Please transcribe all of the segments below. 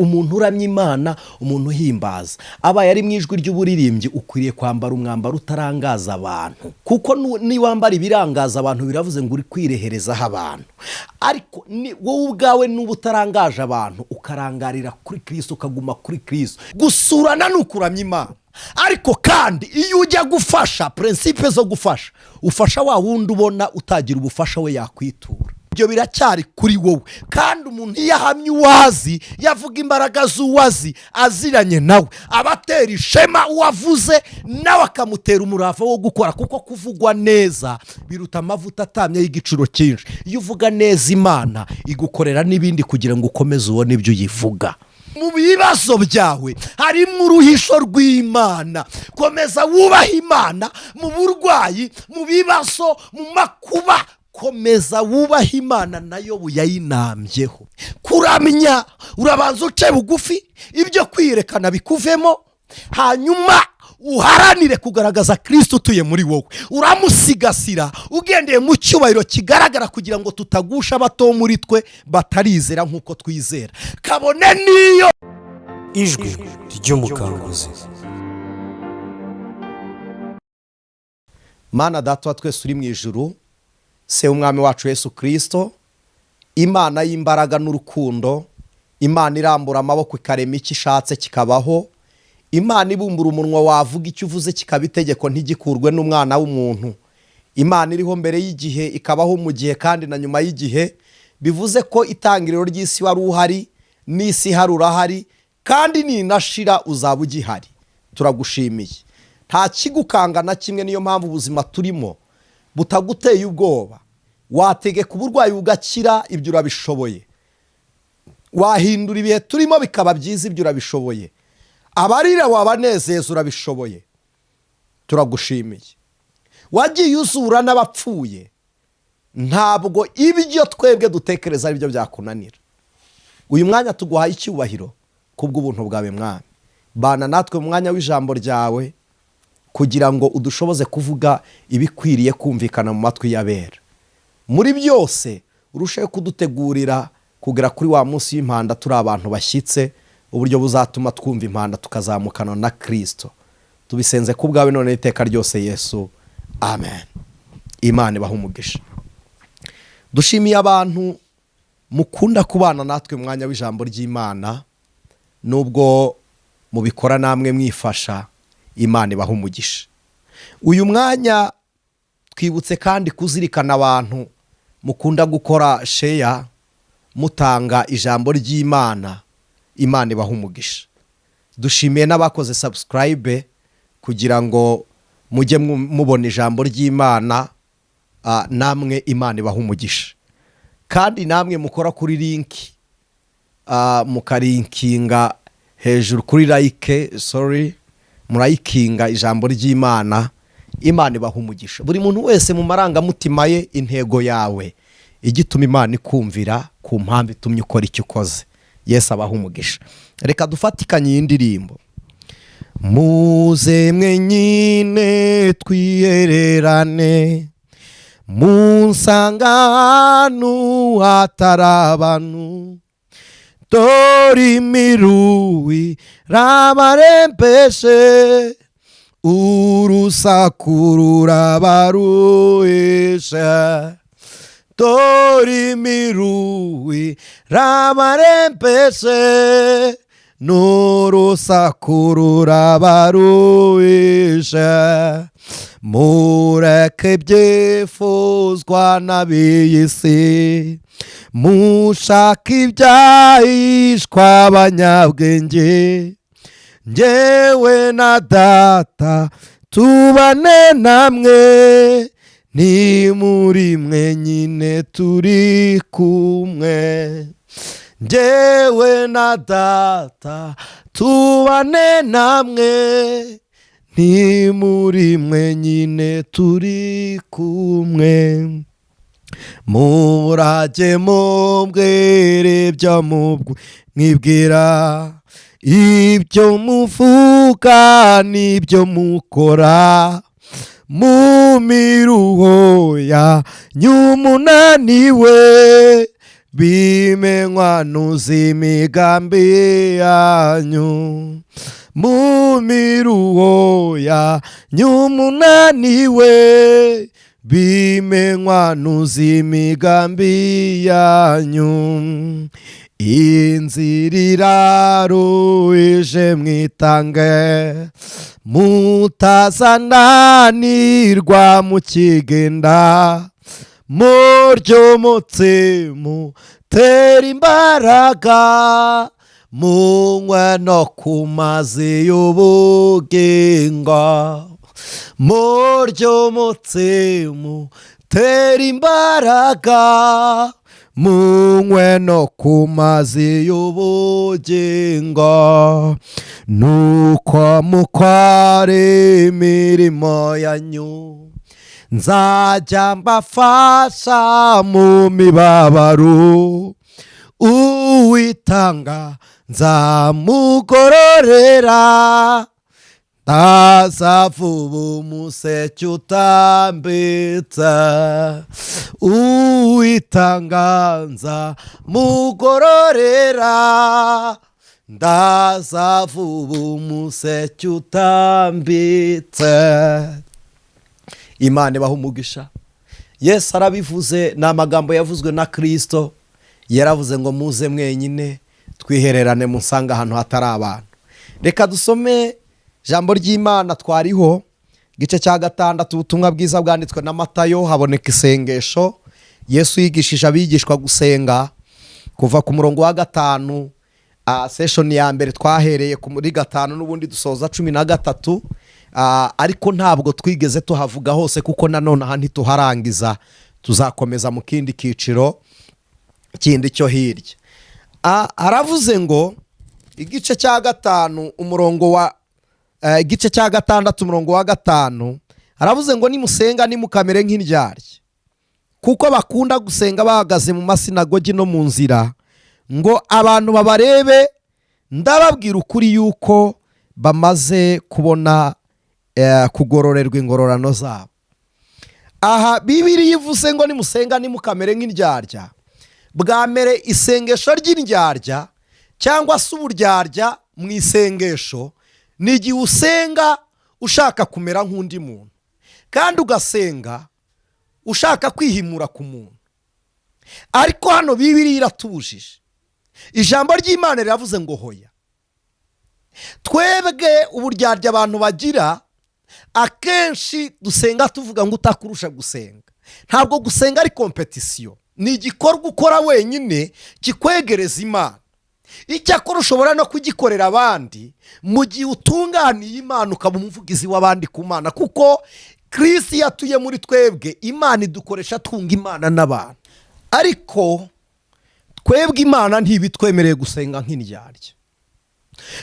umuntu uramya Imana, umuntu uhimbaza, abaye ari mu ijwi ry'uburirimbyi, ukwiriye kwambara umwambaro utarangaza abantu, kuko niwambara ibirangaza abantu biravuze ngo uri kwireherezaho abantu. Ariko wowe ubwawe n'uba utarangaje abantu, ukarangarira kuri Kristo, ukaguma kuri Kristo. Gusurana ni ukuramya Imana. Ariko kandi iyo ujya gufasha, prinsipe zo gufasha, ufasha wa wundi ubona utagira ubufasha we yakwitura. Ibyo biracyari kuri wowe. Kandi umuntu iyo ahamye uwazi, yavuga imbaraga z'uwazi, aziranye nawe, abatera ishema uwavuze, nawe akamutera umurava wo gukora, kuko kuvugwa neza biruta amavuta atamye y'igiciro cyinshi. Iyo uvuga neza, Imana igukorera n'ibindi kugira ngo ukomeze ubone ibyo uyivuga. Mu bibazo byawe harimo uruhisho rw'Imana. Komeza wubaha Imana mu burwayi, mu bibazo, mu makuba. Komeza wubaha Imana, nayo buyayinambyeho. Kuramya, urabanza uce bugufi, ibyo kwiyerekana bikuvemo, hanyuma uharanire kugaragaza Kristo utuye muri wowe. Uramusigasira ugendeye mu cyubahiro kigaragara, kugira ngo tutagusha abato muri twe batarizera nk'uko twizera. Kabone niyo ijwi ry'umukanguzi. Mana Data wa twese uri mu ijuru, se umwami wacu Yesu Kristo, Imana y'imbaraga n'urukundo, Imana irambura amaboko ikarema icyo ishatse kikabaho, Imana ibumbura umunwa wavuga icyo uvuze kikaba itegeko ntigikurwe n'umwana w'umuntu, Imana iriho mbere y'igihe ikabaho mu gihe kandi na nyuma y'igihe, bivuze ko itangiriro ry'isi wari uhari, n'isi hari urahari, kandi ninashira uzaba ugihari. Turagushimiye, nta kigukanga na kimwe. Niyo mpamvu ubuzima turimo butaguteye ubwoba. Wategeka uburwayi bugakira, ibyo urabishoboye. Wahindura ibihe turimo bikaba byiza, ibyo urabishoboye. Abarira wabanezeza, urabishoboye. Turagushimiye. Wagiye uzura n'abapfuye, ntabwo ibyo twebwe dutekereza ari byo byakunanira. Uyu mwanya tuguhaye icyubahiro kubw'ubuntu bwawe Mwami. Bana natwe mu mwanya w'ijambo ryawe, kugira ngo udushoboze kuvuga ibikwiriye kumvikana mu matwi y'abera. Muri byose urusheho kudutegurira kugera kuri wa munsi w'impanda turi abantu bashyitse, uburyo buzatuma twumva impanda tukazamukana na Kristo. Tubisenze ku bwawe none iteka ryose Yesu, amen. Imana ibahe umugisha. Dushimiye abantu mukunda kubana natwe mu mwanya w'ijambo ry'Imana, nubwo mubikora namwe mwifasha. Imana ibahe umugisha. Uyu mwanya twibutse kandi kuzirikana abantu mukunda gukora share, mutanga ijambo ry'Imana. Imana ibahe umugisha. Dushimiye n'abakoze subscribe kugira ngo mujye mubona ijambo ry'Imana, namwe Imana ibahe umugisha. Kandi namwe mukora kuri link, mukarinkinga hejuru kuri like, murayikinga ijambo ry'Imana. Imana ibahe umugisha. Buri muntu wese mu marangamutima ye, intego yawe igituma Imana ikumvira, ku mpamvu itumye ukora icyo ukoze. Yesu abahe umugisha. Reka dufatikanye iyi ndirimbo. Muze mwenyine twiyererane, munsanga ahantu hatari abantu, dore imiruhi rabarembeshe, urusaku rurabaruhisha, dore imiruhi rabarembeshe, n'urusaku rurabaruhisha. Mureke byifuzwa n'ab'iyi si, mushaka ibyahishwa abanyabwenge, njyewe na Data tubane namwe, ni muri mwenyine turi kumwe. Njyewe na Data tubane namwe, ni muri mwenyine turi kumwe. Murajye mumbwire ibyo mwibwira, ibyo muvuga n'ibyo mukora, mu miruho yanyu munaniwe, bimenywa n'uz'imigambi yanyu mu miruho yanyu munaniwe, bimenywa n'uz'imigambi yanyu. Inzira iraruhije mwitange, mutazananirwa mukigenda, muryomotse mutera imbaraga, munywe no ku mazi y'ubugingo, muryomotse mutera imbaraga, munywe no ku mazi y'ubugingo, nuko mukore imirimo yanyu, nzajya mbafasha mu mibabaro, uwitanga nzamugororera, ntazavuba umuseke utambitse, uwitanga nzamugororera, ntazavuba umuseke utambitse. Imana ibaha umugisha. Yesu arabivuze, ni amagambo yavuzwe na Kristo. Yaravuze ngo muze mwenyine twihererane musanga ahantu hatari abantu. Reka dusome ijambo ry'Imana twariho, igice cya 6, ubutumwa bwiza bwanditswe na Matayo. Haboneka isengesho Yesu yigishije abigishwa gusenga kuva ku murongo wa 5, session ya mbere twahereye muri 5 n'ubundi dusoza 13, ariko ntabwo twigeze tuhavuga hose kuko nanone aha ntituharangiza, tuzakomeza mu kindi kiciro kindi cyo hirya. Aravuze ngo igice cya 5 umurongo wa igice cya 6 umurongo wa 5, aravuze ngo nimusenga nimukamere nk'indyarya, kuko bakunda gusenga bahagaze mu masinagogi no mu nzira, ngo abantu babarebe. Ndababwira ukuri yuko bamaze kubona kugororerwa ingororano zabo. Aha Bibiliya ivuze ngo nimusenga nimukamere nk'indyarya, bwa mbere isengesho ry'indyarya cyangwa se uburyarya mu isengesho ni igihe usenga ushaka kumera nk'undi muntu, kandi ugasenga ushaka kwihimura ku muntu. Ariko hano Bibiliya iratubujije. Ijambo ry'Imana riravuze ngo hoya. Twebwe uburyarya abantu bagira, akenshi dusenga tuvuga ngo utakurusha gusenga. Ntabwo gusenga ari competition, ni igikorwa ukora wenyine kikwegereza Imana. Icyakora ushobora no kugikorera abandi mu gihe utunganiye Imana, ukaba umuvugizi w'abandi ku Mana, kuko Kristo yatuye muri twebwe. Imana idukoresha twunga Imana n'abantu, ariko twebwe Imana ntibitwemereye gusenga nk'indyarya,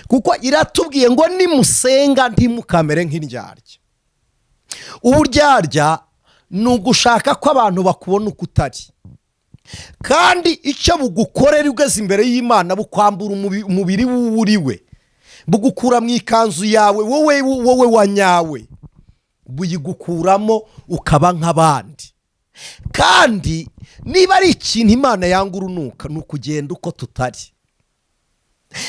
kuko iratubwiye ngo nimusenga ntimukamere nk'indyarya. Uburyarya ni ugushaka ko abantu bakubona uko utari, kandi icyo bugukorera ugeze imbere y'Imana bukwambura umubiri w'uriwe, bugukura mu ikanzu yawe wowe wanyawe, buyigukuramo ukaba nk'abandi. Kandi niba ari ikintu Imana yanga urunuka, ni ukugenda uko tutari.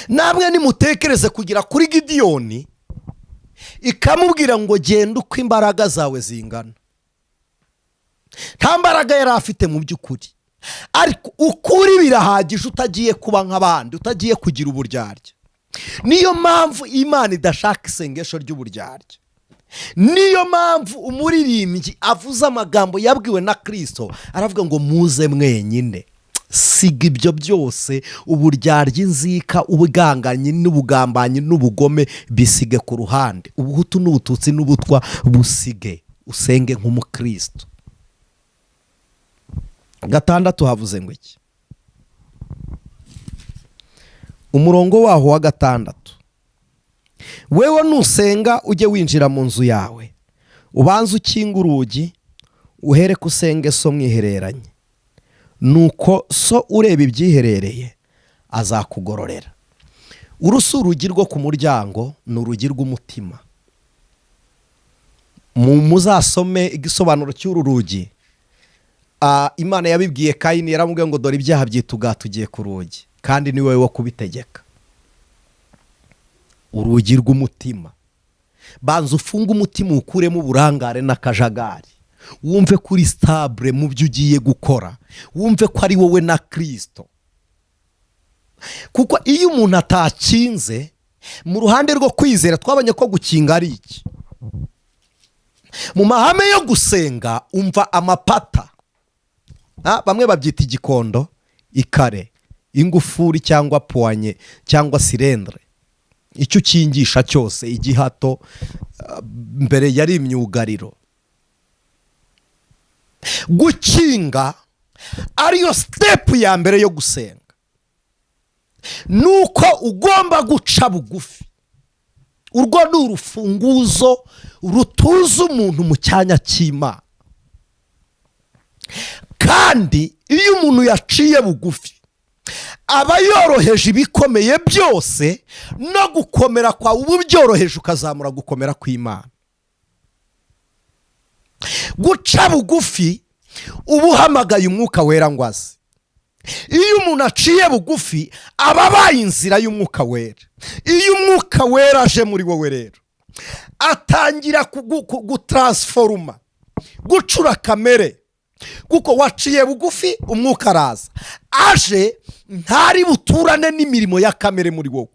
Namwe nimutekereze kugira kuri Gideyoni ikamubwira ngo genda uko imbaraga zawe zingana. Nta mbaraga yari afite mu by'ukuri, ariko ukuri birahagije utagiye kuba nk'abandi, utagiye kugira uburyarya. Niyo mpamvu Imana idashaka isengesho ry'uburyarya. Niyo mpamvu umuririmbyi avuze amagambo yabwiwe na Kristo, aravuga ngo muze mwenyine. Siga ibyo byose, uburyarya, inzika, ubuganganyi n'ubugambanyi n'ubugome bisige ku ruhande. Ubuhutu n'ubututsi n'ubutwa busige, usenge nk'umukristo. 6 havuze ngo iki? Umurongo waho wa 6, wewe nusenga ujye winjira mu nzu yawe, ubanze ukinga urugi, uhereko usenge so mwihereranye, nuko so ureba ibyiherereye azakugororera. Urusu urugi rwo ku muryango ni urugi rw'umutima. Muzasome igisobanuro cy'uru rugi, Imana yabibwiye Kayini, yaramubwiye ngo dore ibyaha byitugatugiye ku rugi kandi ni wowe wo kubitegeka. Urugi rw'umutima, banza ufunge umutima ukuremo uburangare n'akajagari, wumve kuri stable mu byo ugiye gukora, wumve ko ari wowe na Kristo. Kuko iyo umuntu atakinze mu ruhande rwo kwizera, twabonye ko gukinga ari iki? Mu mahame yo gusenga umva amapata, bamwe babyita igikondo, ikare, ingufuri cyangwa poanye cyangwa sirendre. Icyo ukingisha cyose, igihato, mbere yari imyugariro. Gukinga ariyo step ya mbere yo gusenga. Nuko ugomba guca bugufi. Urwo ni urufunguzo rutuza umuntu mu cyanya cy'Imana. Kandi iyo umuntu yaciye bugufi, aba yoroheje ibikomeye byose, no gukomera kwawe ubu byoroheje ukazamura gukomera kw'Imana. Guca bugufi uba uhamagaye umwuka wera ngo aze. Iyo umuntu aciye bugufi aba abaye inzira y'umwuka wera. Iyo umwuka wera aje muri wowe rero, atangira gutransforma, gucura kamere. Kuko waciye bugufi, umwuka araza, aje ntari buturane n'imirimo ya kamere muri wowe,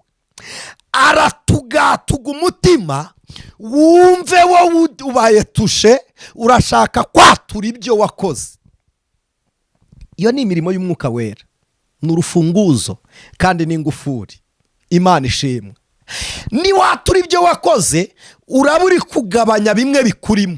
aratugatuga umutima, wumve wowe ubaye tushe, urashaka kwatura ibyo wakoze. Iyo ni imirimo y'umwuka wera, ni urufunguzo kandi ni ingufuri. Imana ishimwe. Ni watura ibyo wakoze, uraba uri kugabanya bimwe bikurimo.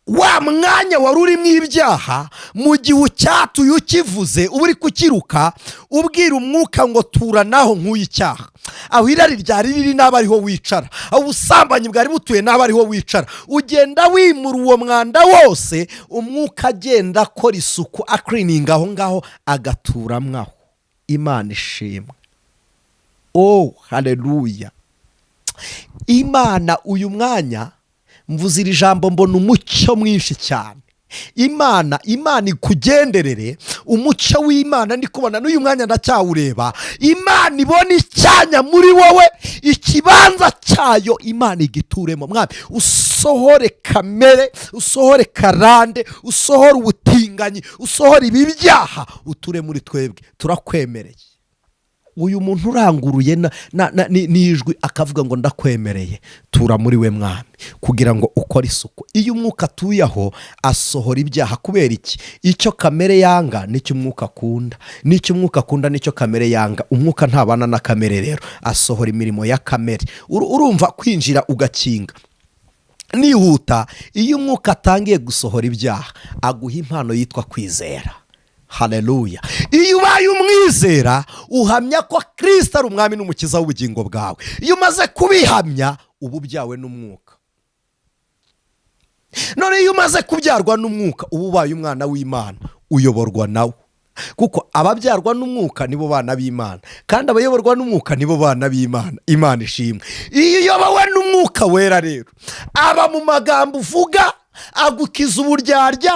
Wa mwanya wari urimo ibyaha, mu gihe ucyatuye ukivuze, uba uri kukiruka, ubwira umwuka ngo tura naho nk'uyu icyaha. Aho irari ryari riri n'aba ariho wicara, aho ubusambanyi bwari butuye n'aba ariho wicara. Ugenda wimura uwo mwanda wose, umwuka agenda akora isuku, akirininga aho ngaho, agaturamwo aho. Imana ishimwe. Oh, haleluya. Imana uyu mwanya mvuze iri jambo mbona umucyo mwinshi cyane. Imana ikugenderere, umucyo w'Imana ndi kubona n'uyu mwanya ndacyawureba. Imana ibona icyanya muri wowe, ikibanza cyayo Imana igituremo. Mwami, usohore kamere, usohore karande, usohore ubutinganyi, usohore ibi byaha, uture muri twebwe. Turakwemereye. Uyu muntu uranguruye n'ijwi akavuga ngo ndakwemereye, tura muri we Mwami, kugira ngo ukore isuku. Iyo umwuka atuyeho asohora ibyaha. Kubera iki? Icyo kamere yanga nicyo umwuka akunda, nicyo umwuka akunda nicyo kamere yanga. Umwuka ntabana na kamere rero, asohora imirimo ya kamere. Urumva kwinjira ugakinga nihuta. Iyo umwuka atangiye gusohora ibyaha, aguha impano yitwa kwizera. Haleluya. Iyo ubaye umwizera, uhamya ko Kristo ari umwami n'umukiza w'ubugingo bwawe. Iyo umaze kubihamya, ubu byawe n'umwuka. None iyo umaze kubyarwa n'umwuka, ubu ubaye umwana w'Imana, uyoborwa nawe. Kuko ababyarwa n'umwuka nibo bana b'Imana, kandi abayoborwa n'umwuka nibo bana b'Imana. Imana ishimwe. Iyo uyobowe n'umwuka wera rero, aba mu magambo uvuga, agukiza uburyarya,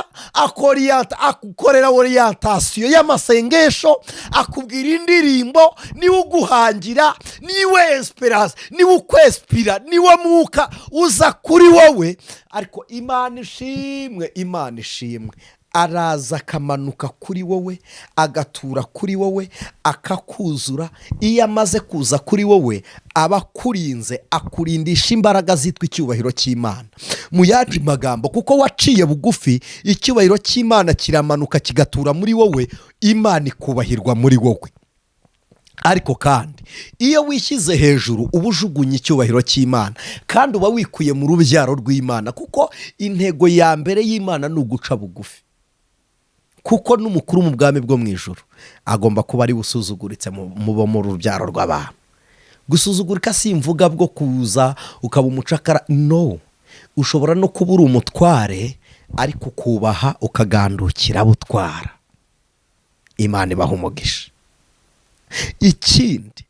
akukorera orientation y'amasengesho, akubwira indirimbo, niwe uguhangira, niwe esperance, niwe ukwespira, niwe mwuka uza kuri wowe. Ariko Imana ishimwe, Imana ishimwe, araza akamanuka kuri wowe, agatura kuri wowe, akakuzura. Iyo amaze kuza kuri wowe, aba akurinze, akurindisha imbaraga zitwa icyubahiro cy'Imana. Mu yandi magambo, kuko waciye bugufi, icyubahiro cy'Imana kiramanuka kigatura muri wowe, Imana ikubahirwa muri wowe. Ariko kandi iyo wishyize hejuru, uba ujugunye icyubahiro cy'Imana, kandi uba wikuye mu rubyaro rw'Imana. Kuko intego ya mbere y'Imana ni uguca bugufi. Kuko n'umukuru mu bwami bwo mu ijuru agomba kuba ari busuzuguritse mu rubyaro rw'abantu. Gusuzugurika si imvuga bwo kuza ukaba umucakara, no. Ushobora no kuba uri umutware, ariko kubaha ukagandukira butwara. Imana ibaha umugisha. Ikindi,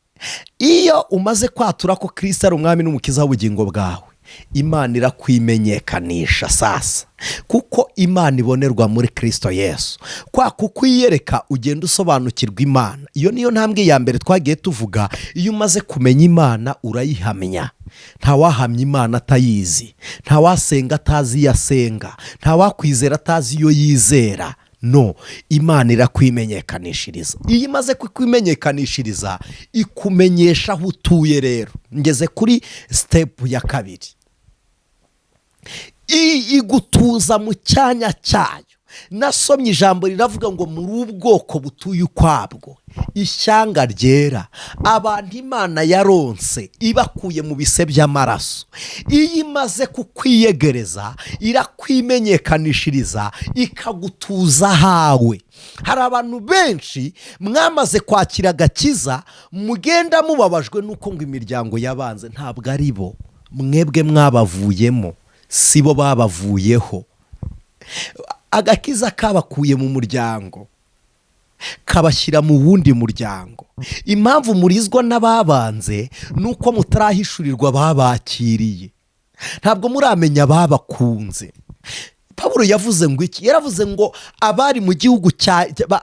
iyo umaze kwatura ko Kristo ari umwami n'umukiza w'ubugingo bwawe, imana irakwimenyekanisha sasa, kuko imana ibonerwa muri Kristo Yesu. Kwa kukwiyereka ugenda usobanukirwa imana. Iyo niyo ntambwe ya mbere twagiye tuvuga. Iyo umaze kumenya imana urayihamya. Ntawahamya imana atayizi, ntawasenga atazi iyo asenga, ntawakwizera atazi iyo yizera. No, imana irakwimenyekanishiriza. Iyo imaze kukwimenyekanishiriza ikumenyesha aho utuye. Rero ngeze kuri step ya kabiri, igutuza mu cyanya cyayo. Nasomye ijambo riravuga ngo muri ubwoko butuye ukwabwo, ishyanga ryera, abantu imana yaronse ibakuye mu bise by'amaraso. Iyo imaze kukwiyegereza irakwimenyekanishiriza ikagutuza hawe. Hari abantu benshi mwamaze kwakira agakiza mugenda mubabajwe nuko ngo imiryango yabanze. Ntabwo ari bo, mwebwe mwabavuyemo, si bo babavuyeho. Agakiza kabakuye mu muryango kabashyira mu wundi muryango. Impamvu murizwa n'ababanze nuko mutarahishurirwa babakiriye, ntabwo muramenya babakunze. Pawulo yavuze ngo iki? Yaravuze ngo abari mu gihugu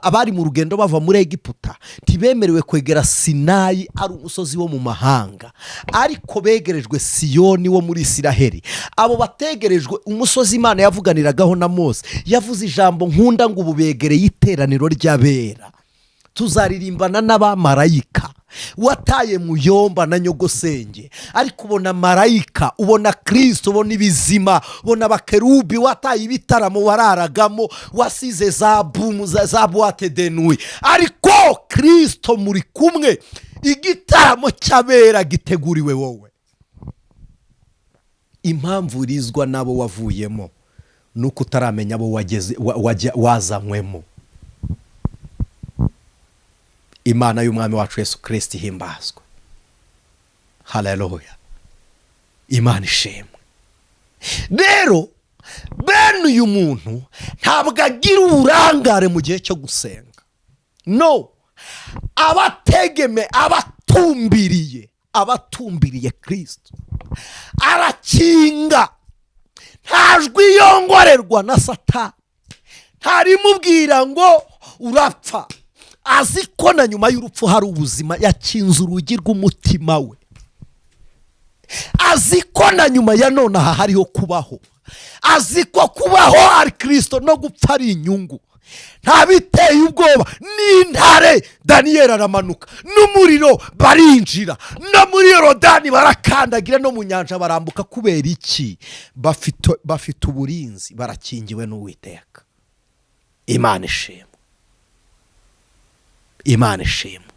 abari mu rugendo bava muri Egiputa ntibemerewe kwegera Sinayi, ari umusozi wo mu mahanga, ariko begerejwe Siyoni wo muri Isiraheli. Abo bategerejwe umusozi Imana yavuganiragaho na Mose. Yavuze ijambo nkunda ngo ubu begereye iteraniro ry'abera. Tuzaririmbana n'abamarayika. Wataye muyomba na nyogosenge, ariko ubona marayika, ubona Kristo, ubona ibizima, ubona abakerubi. Wataye ibitaramo wararagamo, wasize za bumu za boîte de nuit, ariko Kristo muri kumwe. Igitaramo cy'abera giteguriwe wowe. Impamvu urizwa nabo wavuyemo nuko utaramenya abo wazanywemo. Imana y'umwami wacu Yesu Kristo ihimbazwe. Haleluya. Imana ishimwe. Rero bene uyu muntu ntabwo agira uburangare mu gihe cyo gusenga. No, abatumbiriye Kristo arakinga. Ntajwi yongorerwa na Satani, ntarimubwira ngo urapfa. Azi ko na nyuma y'urupfu hari ubuzima. Yakinze urugi rw'umutima we. Azi ko na nyuma ya none aha hariho kubaho. Azi ko kubaho ari Kristo no gupfa ari inyungu. Ntabiteye ubwoba n'intare Daniyeli aramanuka, n'umuriro barinjira, no muri Yorodani barakandagira, no mu nyanja barambuka. Kubera iki? Bafite uburinzi, barakingiwe n'Uwiteka. Imana ishimwe. Imana ishimwe.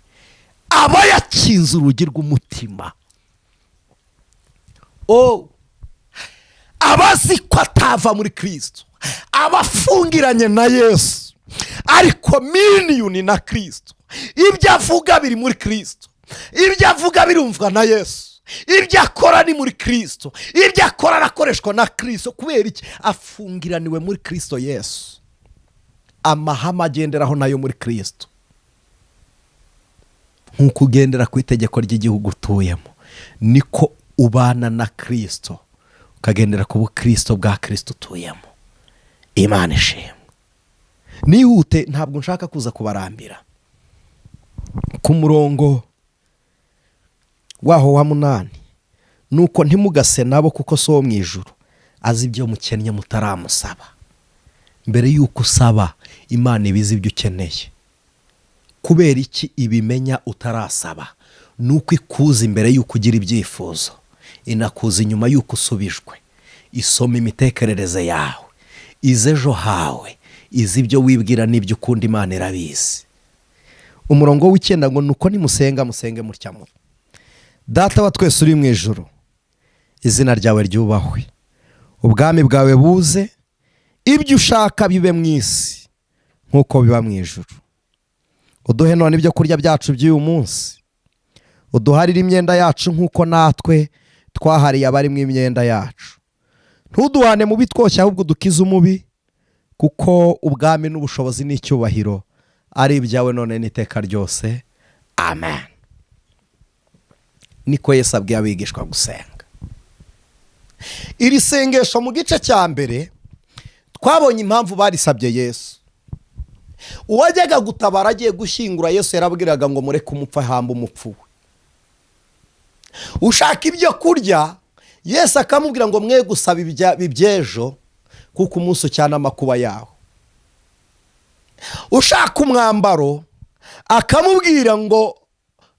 Aba yakinze urugi rw'umutima. Abazi ko atava muri Kristo, abafungiranye na Yesu, ariko miliyoni na Kristo. Ibyo avuga biri muri Kristo, ibyo avuga birumvwa na Yesu, ibyo akora ni muri Kristo, ibyo akora arakoreshwa na Kristo. Kubera iki? Afungiraniwe muri Kristo Yesu. Amahame agenderaho nayo muri Kristo. Nkuko ugendera ku itegeko ry'igihugu utuyemo, niko ubana na Kristo, ukagendera ku bukristo bwa Kristo utuyemo. Imana ishimwe. Nihute, ntabwo nshaka kuza kubarambira. Ku murongo waho wa 8, nuko ntimugase nabo kuko so wo mu ijuru azi ibyo mukennye mutaramusaba. Mbere yuko usaba, Imana ibizi ibyo ukeneye. Kubera iki ibimenya utarasaba? Nuko ikuza imbere yuko ugira ibyifuzo, inakuza inyuma yuko usubijwe. Isoma imitekerereze yawe, ize ejo hawe, izi ibyo wibwira n'ibyo ukunda. Imana irabizi. Umurongo w'9 ngo nuko nimusenga musenge mutya muti: Data wa twese uri mu ijuru, izina ryawe ryubahwe, ubwami bwawe buze, ibyo ushaka bibe mu isi nkuko biba mu ijuru. Uduhe none ibyo kurya byacu by'uyu munsi, uduharire imyenda yacu nkuko natwe twahariye abari mu imyenda yacu. Ntuduhane mu bitwoshya, ahubwo dukize umubi, kuko ubwami n'ubushobozi n'icyubahiro ari ibyawe none n'iteka ryose. Amen. Niko Yesu abwiye abigishwa gusenga. iri sengesho mu gice cya mbere twabonye impamvu barisabye Yesu. Uwajyaga gutabara agiye gushyingura Yesu yarabwiraga ngo mureke umupfu ahamba umupfu we. Ushaka ibyo kurya Yesu akamubwira ngo mwe gusaba iby'ejo kuko umunsi ucyana amakuba yaho. Ushaka umwambaro akamubwira ngo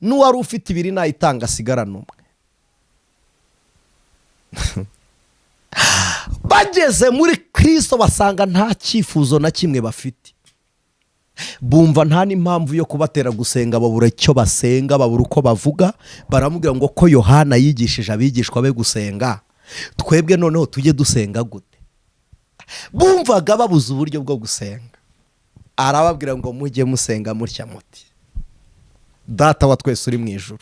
n'uwari ufite ibiri nayitanga asigarana umwe. Bageze muri Kristo basanga nta cyifuzo na kimwe bafite. Bumva nta n'impamvu yo kubatera gusenga, babura icyo basenga, babura uko bavuga. Baramubwira ngo ko Yohana yigishije abigishwa be gusenga, twebwe noneho tujye dusenga gute? Bumvaga babuze uburyo bwo gusenga. Arababwira ngo mujye musenga mutya muti: Data wa twese uri mu ijuru.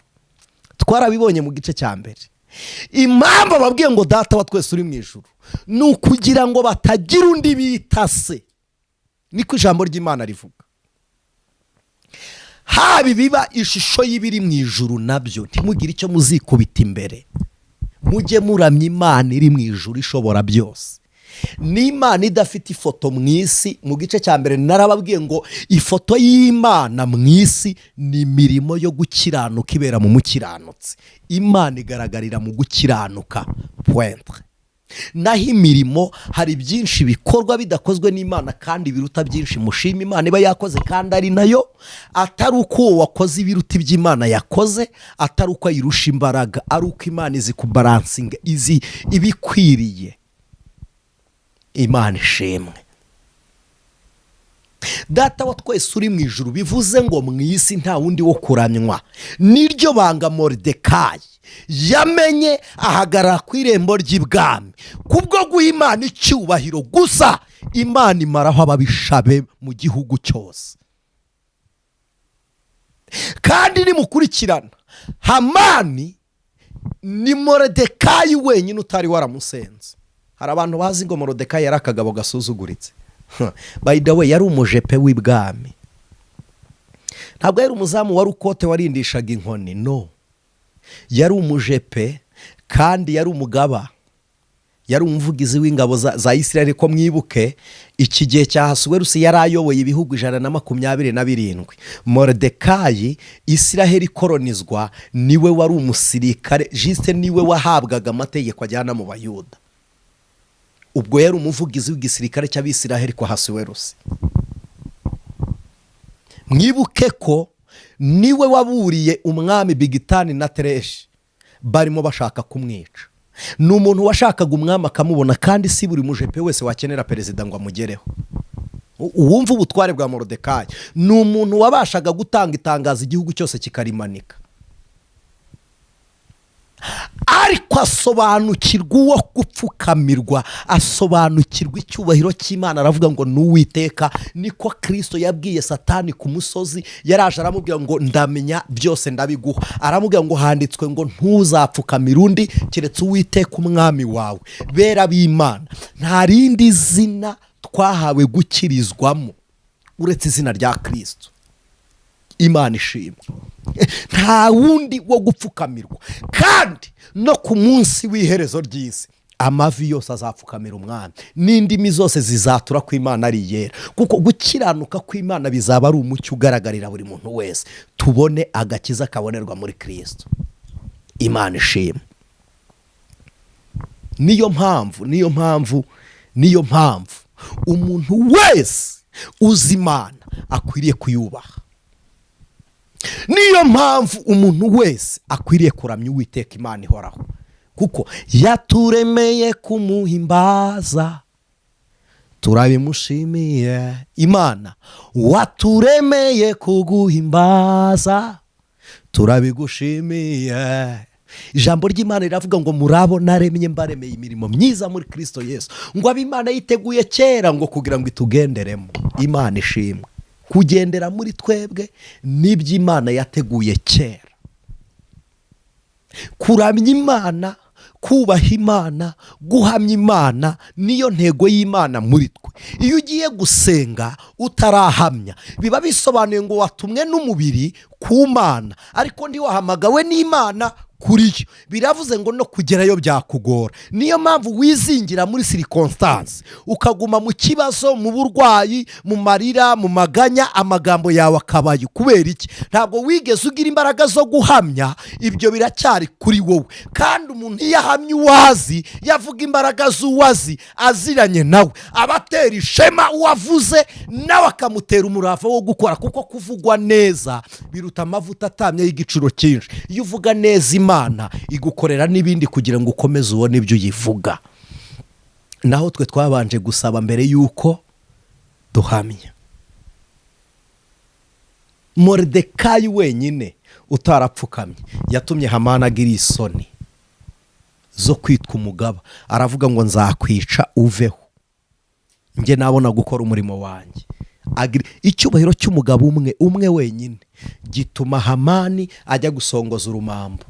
Twarabibonye mu gice cya mbere. Impamvu ababwiye ngo Data wa twese uri mu ijuru ni ukugira ngo batagira undi bita se. Niko ijambo ry'Imana rivuga. Haba biba ishusho y'ibiri mu ijuru nabyo ntimugire icyo muzikubita imbere. Mujye muramya Imana iri mu ijuru ishobora byose. N'Imana idafite ifoto mu isi. Mu gice cya mbere narababwiye ngo ifoto y'Imana mu isi ni imirimo yo gukiranuka ibera mu mukiranutsi. Imana igaragarira mu gukiranuka. Pointre. Naho imirimo hari byinshi bikorwa bidakozwe n'Imana kandi biruta byinshi mushima Imana iba yakoze kandi ari nayo, atari uko wakoze ibiruta iby'Imana yakoze, atari uko ayirusha imbaraga, ari uko Imana izi kubalansinga, izi ibikwiriye. Imana ishimwe. Data wa twese uri mu ijuru bivuze ngo mu isi nta wundi wo kuramywa. Niryo banga Moridekayi yamenye ahagarara ku irembo ry'ibwami kubwo guha Imana icyubahiro gusa. Imana imaraho ababishabe mu gihugu cyose. Kandi nimukurikirana, Hamani ni Moridekayi wenyine utari waramusenze. Hari abantu bazi ngo Moridekayi yari akagabo gasuzuguritse. By the way, yari umujepe w'ibwami. Ntabwo yari umuzamu wari ukote warindishaga inkoni, no. Yari umujepe kandi yari umugaba. Yari umuvugizi w'ingabo za Isirayeli. Ko mwibuke iki gihe cya Ahasuwerusi yari ayoboye ibihugu 127. Moridekayi Isirayeli ikolonizwa niwe wari umusirikare, juste niwe wahabwaga amategeko ajyana mu Bayuda. Ubwo yari umuvugizi w'igisirikare cy'Abisirayeli kwa Ahasuwerusi. Mwibuke ko niwe waburiye umwami Bigitani na Tereshi barimo bashaka kumwica. Ni umuntu washakaga umwami akamubona, kandi si buri mujepe wese wakenera perezida ngo amugereho. Uwumva ubutware bwa Moridekayi, ni umuntu wabashaga gutanga itangazo igihugu cyose kikarimanika. Ariko asobanukirwa uwo gupfukamirwa, asobanukirwa icyubahiro cy'Imana. Aravuga ngo n'Uwiteka. Niko Kristo yabwiye Satani ku musozi. Yaraje aramubwira ngo ndamenya byose ndabiguha. Aramubwira ngo handitswe ngo ntuzapfukamira undi keretse Uwiteka umwami wawe. Bera b'Imana, nta rindi zina twahawe gukirizwamo uretse izina rya Kristo. Imana ishimwe. Nta wundi wo gupfukamirwa. Kandi no ku munsi w'iherezo ry'isi amavi yose azapfukamira umwami, n'indimi zose zizatura ko Imana ari yera. Kuko gukiranuka kw'Imana bizaba ari umucyo ugaragarira buri muntu wese, tubone agakiza kabonerwa muri Kristo. Imana ishimwe. Niyo mpamvu umuntu wese uzi Imana akwiriye kuyubaha. Niyo mpamvu umuntu wese akwiriye kuramya Uwiteka Imana ihoraho, kuko yaturemeye kumuhimbaza. Turabimushimiye. Imana waturemeye kuguhimbaza, turabigushimiye. Ijambo ry'Imana riravuga ngo murabo naremye mbaremeye imirimo myiza muri Kristo Yesu, ngo ab'Imana yiteguye kera ngo kugira ngo itugenderemo. Imana ishimwe. Kugendera muri twebwe n'iby'Imana yateguye kera. Kuramya Imana, kubaha Imana, guhamya Imana niyo ntego y'Imana muri twe. Iyo ugiye gusenga utarahamya, biba bisobanuye ngo watumwe n'umubiri ku Mana, ariko ndi wahamagawe n'Imana kuri yo biravuze ngo no kugerayo byakugora. Niyo mpamvu wizingira muri circumstance ukaguma mu kibazo, mu burwayi, mu marira, mu maganya, amagambo yawe akabayo. Kubera iki? Ntabwo wigeze ugira imbaraga zo guhamya, ibyo biracyari kuri wowe. Kandi umuntu iyo ahamya uwazi, yavuga imbaraga z'uwazi aziranye nawe, abatera ishema uwavuze nawe akamutera umurava wo gukora, kuko kuvugwa neza biruta amavuta atamye y'igiciro cyinshi. Iyo uvuga neza, Imana igukorera n'ibindi kugira ngo ukomeze ubone ibyo uyivuga. Naho twe twabanje gusaba mbere yuko duhamya. Moridekayi wenyine utarapfukamye yatumye Hamani agira isoni zo kwitwa umugaba. Aravuga ngo nzakwica uveho, njye nabona gukora umurimo wanjye. Icyubahiro cy'umugabo umwe wenyine gituma Hamani ajya gusongoza urumambo.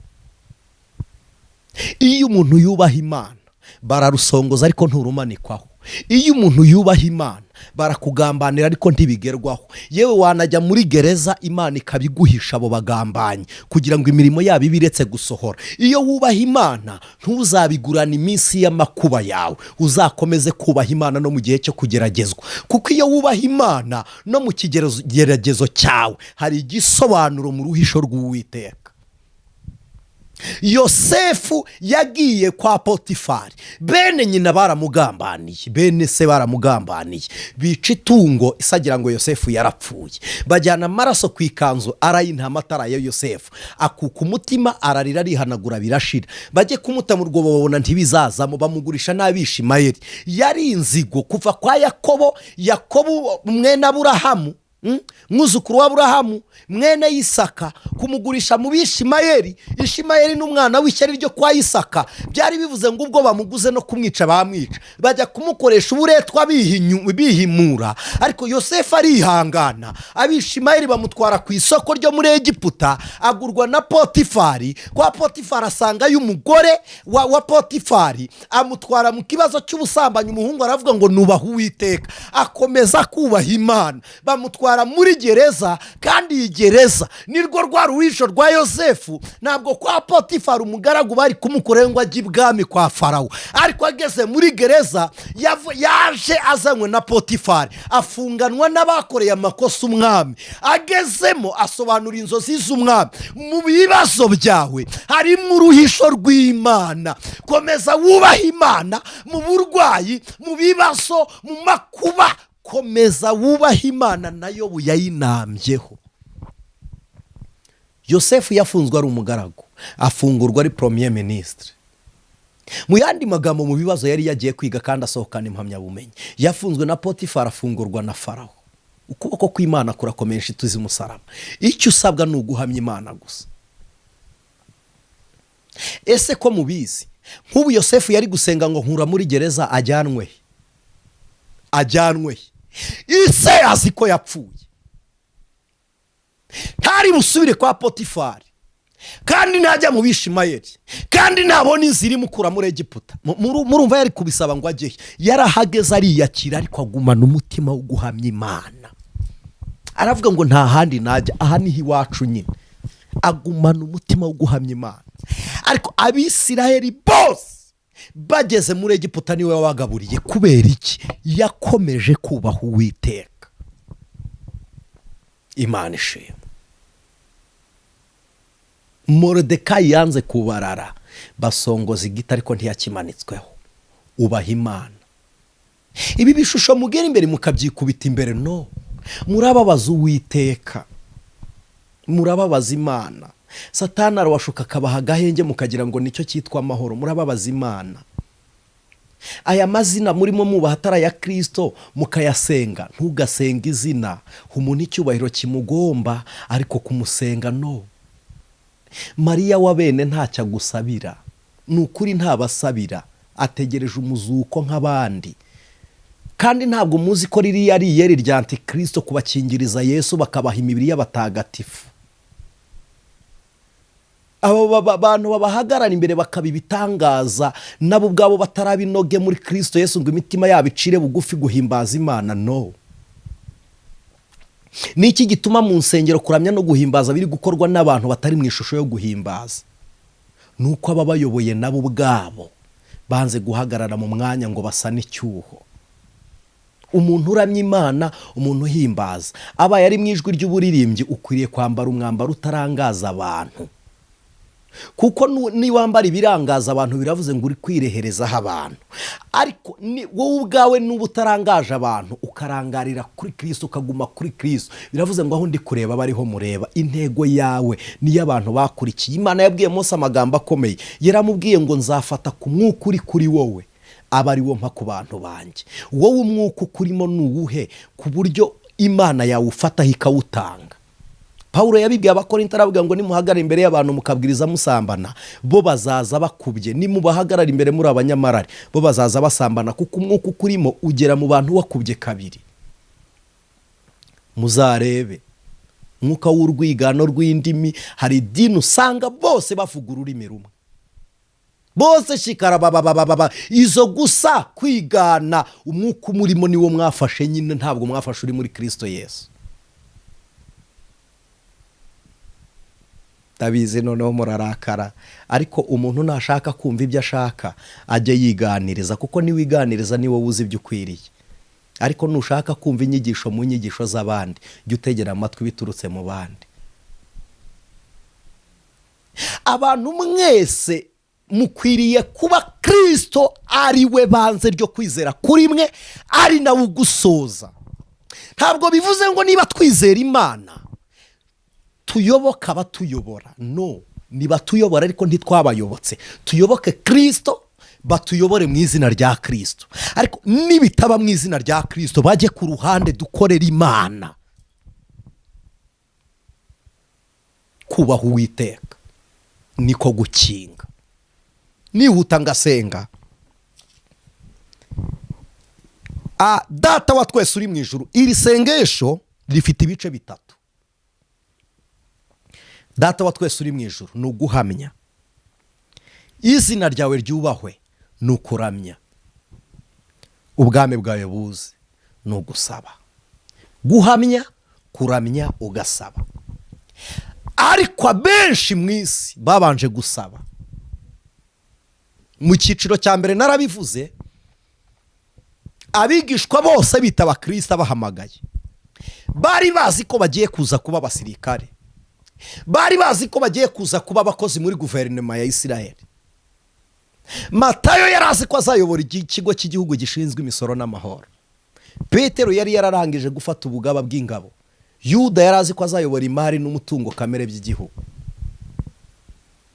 Iyo umuntu yubaha Imana bararusongoza ariko nturumanikwaho. Iyo umuntu yubaha Imana barakugambanira ariko ntibigerwaho. Yewe wanajya muri gereza, Imana ikabiguhisha abo bagambanyi kugira ngo imirimo yabo ibiretse gusohora. Iyo wubaha Imana ntuzabigurana iminsi y'amakuba yawe, uzakomeze kubaha Imana no mu gihe cyo kugeragezwa. Kuko iyo wubaha Imana no mu kigeragezo cyawe hari igisobanuro mu ruhisho rw'Uwiteka. Yosefu yagiye kwa Potifari, bene nyina baramugambaniye, bene se baramugambaniye, bica itungo isagira ngo Yosefu yarapfuye. Bajyana amaraso ku ikanzu arayintama ataraye Yosefu, akuka umutima ararira arihanagura birashira. Bajye kumuta mu rwobo babona ntibizazamo, bamugurisha n'Abishimayeli. Yari inzigo kuva kwa Yakobo mwene Aburahamu, mwuzukuru wa Aburahamu mwene Isaka, kumugurisha mu Bishimayeli. Ishimayeli n'umwana w'ishyari ryo kwa Isaka. Byari bivuze ngo ubwo bamuguze no kumwica bamwica. Bajya kumukoresha uburetwa bihimura, ariko Yosefu arihangana. Abishimayeli bamutwara ku isoko ryo muri Egiputa, agurwa na Potifari. Kwa Potifari asanga y'umugore wa Potifari, amutwara mu kibazo cy'ubusambanyi. Umuhungu aravuga ngo nubaha Uwiteka, akomeza kubaha Imana. Bamutwara muri gereza, kandi iyi gereza nirwo rwa ruhisho rwa Yosefu. Ntabwo kwa Potifari umugaragu bari kumukorera ngo ajye ibwami kwa Farawo, ariko ageze muri gereza yaje azanywe na Potifari, afunganwa n'abakoreye amakosa umwami. Agezemo asobanura inzozi z'umwami. Mu bibazo byawe harimo uruhisho rw'Imana. Komeza wubaha Imana mu burwayi, mu bibazo, mu makuba. Komeza wubaha Imana, nayo buyayinambyeho. Yosefu yafunzwe ari umugaragu, afungurwa ari premier ministre. Mu yandi magambo, mu bibazo yari yagiye kwiga kandi asohokana impamyabumenyi. Yafunzwe na Potifari, afungurwa na Farawo. Ukuboko kw'Imana kurakomesha ituzi musaraba. Icyo usabwa ni uguhamya Imana gusa. Ese ko mubizi, nk'ubu Yosefu yari gusenga ngo nkura muri gereza ajyanwe. Ise azi ko yapfuye, ntari busubire kwa Potifari, kandi ntajya mu Bishimayeli, kandi ntabona inzira imukura muri Egiputa. Murumva yari kubisaba ngo ajyehe. Yarahageze ariyakira, ariko agumana umutima wo guhamya Imana. Aravuga ngo nta handi najya, aha niho iwacu nyine. Agumana umutima wo guhamya Imana. Ariko Abisiraheli bose bageze muri Egiputa niwe wabagaburiye. Kubera iki? Yakomeje kubaha Uwiteka. Imana ishimwe. Moridekayi yanze kubarara, basongoza igiti ariko ntiyakimanitsweho. Ubaha Imana. Ibi bishusho mugera imbere mukabyikubita imbere, no, murababaza Uwiteka, murababaza Imana. Satani arabashuka akabaha agahenge mukagira ngo nicyo cyitwa amahoro. Murababaza Imana. Aya mazina murimo mubaha atari ya Kristo mukayasenga. Ntugasenga izina umuntu icyubahiro kimugomba, ariko kumusenga no. Mariya wa bene ntacyo agusabira, ni ukuri ntabasabira, ategereje umuzuko nk'abandi. Kandi ntabwo muzi ko ririya ari iyeri rya Antikristo kubakingiriza Yesu bakabaha imibiri y'abatagatifu. Abo bantu babahagarara imbere bakabibitangaza, nabo ubwabo batarabinoge muri Kristo Yesu ngo imitima yabo icire bugufi guhimbaza Imana, no. Niki gituma mu nsengero kuramya no guhimbaza biri gukorwa n'abantu batari mu ishusho yo guhimbaza? ni uko ababayoboye nabo ubwabo banze guhagarara mu mwanya ngo basane icyuho. Umuntu uramya Imana, umuntu uhimbaza, abaye ari mu ijwi ry'uburirimbyi, ukwiriye kwambara umwambaro utarangaza abantu, kuko niwambara ibirangaza abantu biravuze ngo uri kwireherezaho abantu. Ariko wowe ubwawe n'uba utarangaje abantu, ukarangarira kuri Kristo, ukaguma kuri Kristo, biravuze ngo aho ndi kureba bariho mureba. Intego yawe niyo abantu bakurikiye. Imana yabwiye Mose amagambo akomeye, yaramubwiye ngo nzafata ku mwuka uri kuri wowe aba ari wo mpa ku bantu banjye. Wowe umwuka ukurimo ni uwuhe ku buryo Imana yawufataho ikawutanga? Pawulo yabibwiye Abakorinto aravuga ngo nimuhagarara imbere y'abantu mukabwiriza musambana, bo bazaza bakubye. Nimubahagarara imbere muri abanyamarari, bo bazaza basambana, kuko umwuka ukurimo ugera mu bantu wakubye kabiri. Muzarebe umwuka w'urwigano rw'indimi, hari idini usanga bose bavuga ururimi rumwe, bose shikara baba izo gusa kwigana. Umwuka umurimo niwo mwafashe nyine, ntabwo mwafashe uri muri Kristo Yesu. Ndabizi noneho murarakara, ariko umuntu nashaka kumva ibyo ashaka ajye yiganiriza, kuko niwiganiriza ni wowe uzi ibyo ukwiriye. Ariko nushaka kumva inyigisho mu nyigisho z'abandi, jya utegera amatwi biturutse mu bandi. Abantu mwese mukwiriye kuba Kristo ari we banze ryo kwizera kuri mwe, ari nawe ugusoza. Ntabwo bivuze ngo niba twizera Imana tuyoboka abatuyobora, no, niba tuyobora ariko ntitwabayobotse. Tuyoboke Kristo, batuyobore mu izina rya Kristo. Ariko nibitaba mu izina rya Kristo, bajye ku ruhande dukorera Imana. Kubaha Uwiteka niko gukinga. Nihuta ngasenga. Data wa twese uri mu ijuru, iri sengesho rifite ibice bitatu. Data wa twese uri mu ijuru, ni uguhamya. Izina ryawe ryubahwe, ni ukuramya. Ubwami bwawe buze, ni ugusaba. Guhamya, kuramya, ugasaba. Ariko abenshi mu isi babanje gusaba. Mu cyiciro cya mbere narabivuze, abigishwa bose bitaba Kristo abahamagaye, bari bazi ko bagiye kuza kuba abasirikare, bari bazi ko bagiye kuza kuba abakozi muri guverinoma ya Isiraheli. Matayo yari azi ko azayobora ikigo cy'igihugu gishinzwe imisoro n'amahoro. Petero yari yararangije gufata ubugaba bw'ingabo. Yuda yari azi ko azayobora imari n'umutungo kamere by'igihugu.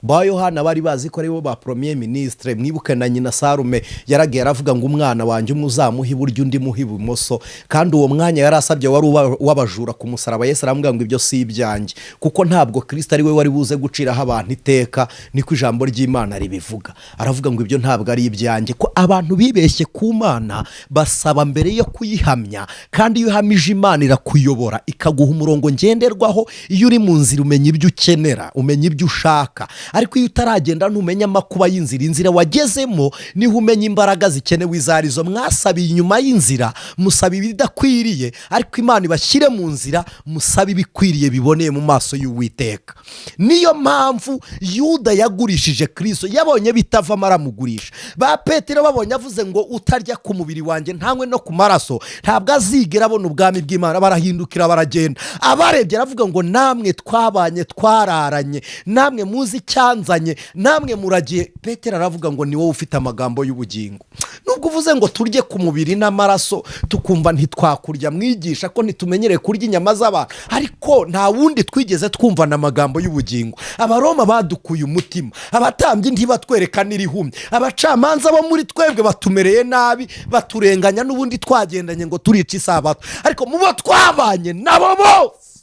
Ba Yohana bari bazi ko aribo ba premier ministre. Mwibuke na nyina Sarume yaragiye aravuga ngo umwana wanjye umuzamuha iburyo undi muha ibumoso, kandi uwo mwanya yari asabye wari wabajura ku musaraba. Yesu aramubwira ngo ibyo si ibyanjye, kuko ntabwo Kristo ari we wari buze guciraho abantu iteka, niko ijambo ry'Imana ribivuga. Aravuga ngo ibyo ntabwo ari ibyanjye. Ko abantu bibeshye ku Mana basaba mbere yo kuyihamya, kandi iyo uhamije Imana irakuyobora ikaguha umurongo ngenderwaho. Iyo uri mu nzira umenya ibyo ukenera, umenya ibyo ushaka. Ariko iyo utaragenda ntumenya amakuba y'inzira, inzira wagezemo niho umenya imbaraga zikenewe izarizo. Mwasabiye inyuma y'inzira, musaba ibidakwiriye, ariko Imana ibashyire mu nzira, musaba ibikwiriye biboneye mu maso y'Uwiteka. Niyo mpamvu Yuda yagurishije Kristo, yabonye bitavamo aramugurisha. Ba Petero babonye avuze ngo utarya ku mubiri wanjye ntanywe no ku maraso, ntabwo azigera abona ubwami bw'Imana. Barahindukira baragenda. Abarebye aravuga ngo namwe twabanye twararanye, namwe muzi cyanzanye, namwe muragiye. Petero aravuga ngo ni wowe ufite amagambo y'ubugingo. Nubwo uvuze ngo turye ku mubiri n'amaraso, tukumva ntitwakurya, mwigisha ko ntitumenyereye kurya inyama z'abantu, ariko nta wundi twigeze twumvana amagambo y'ubugingo. Abaroma badukuye umutima, abatambyi ntibatwereka n'irihumye, abacamanza bo muri twebwe batumereye nabi, baturenganya n'ubundi twagendanye ngo turica isabato. Ariko mubo twabanye nabo bose,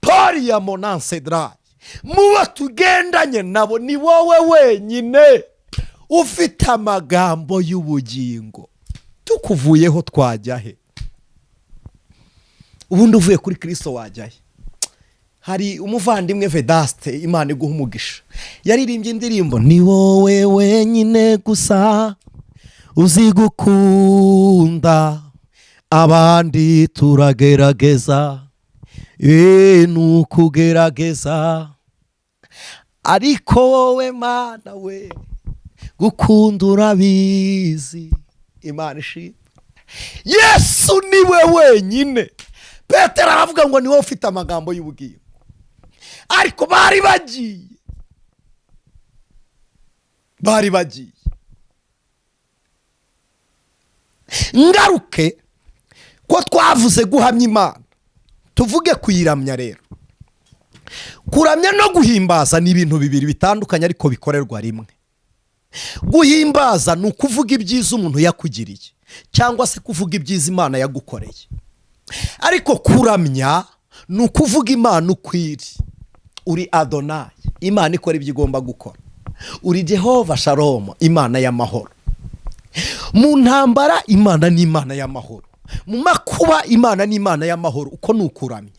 Poli ya Monansedra, muba tugendanye nabo, ni wowe wenyine ufite amagambo y'ubugingo. Tukuvuyeho twajya he? Ubundi uvuye kuri Kristo wajya he? Hari umuvandimwe Vedaste, Imana iguha umugisha, yaririmbye indirimbo ni wowe wenyine gusa uzi gukunda, abandi turagerageza, nukugerageza. ariko wowe Mana we gukunda urabizi. Imana ishimwe. Yesu niwe wenyine. Petero aravuga ngo niwe ufite amagambo y'ubugingo, ariko bari bagiye. Ngaruke ko twavuze guhamya Imana, tuvuge kuyiramya rero. Kuramya no guhimbaza ni ibintu bibiri bitandukanye ariko bikorerwa rimwe. Guhimbaza ni ukuvuga ibyiza umuntu yakugiriye cyangwa se kuvuga ibyiza Imana yagukoreye, ariko kuramya ni ukuvuga Imana ukwiri. Uri Adonai, Imana ikora ibyo igomba gukora. Uri Jehova Shalom, Imana y'amahoro. Mu ntambara Imana ni Imana y'amahoro, mu makuba Imana ni Imana y'amahoro. Uko ni ukuramya.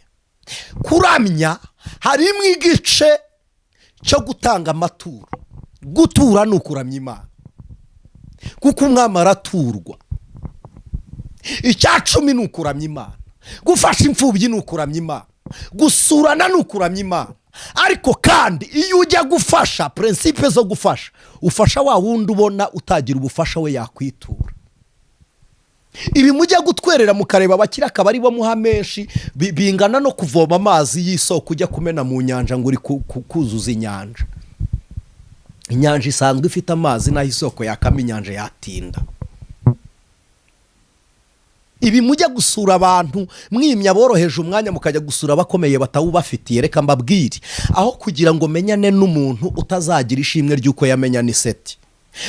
Kuramya harimo igice cyo gutanga amaturo. Gutura ni ukuramya Imana, kuko umwami araturwa. Icya cumi ni ukuramya Imana. Gufasha imfubyi ni ukuramya Imana. Gusurana ni ukuramya Imana. Ariko kandi iyo ujya gufasha, prinsipe zo gufasha, ufasha wa wundi ubona utagira ubufasha we yakwitura. Ibi mujya gutwerera mukareba abakira akaba ari bo muha menshi, bingana no kuvoma amazi y'isoko ujya kumena mu nyanja ngo uri kuzuza inyanja. Inyanja isanzwe ifite amazi naho isoko yakama inyanja yatinda. Ibi mujya gusura abantu mwimya boroheje umwanya mukajya gusura abakomeye batawubafitiye. Reka mbabwire, aho kugira ngo menyane n'umuntu utazagira ishimwe ry'uko yamenya n'iseti,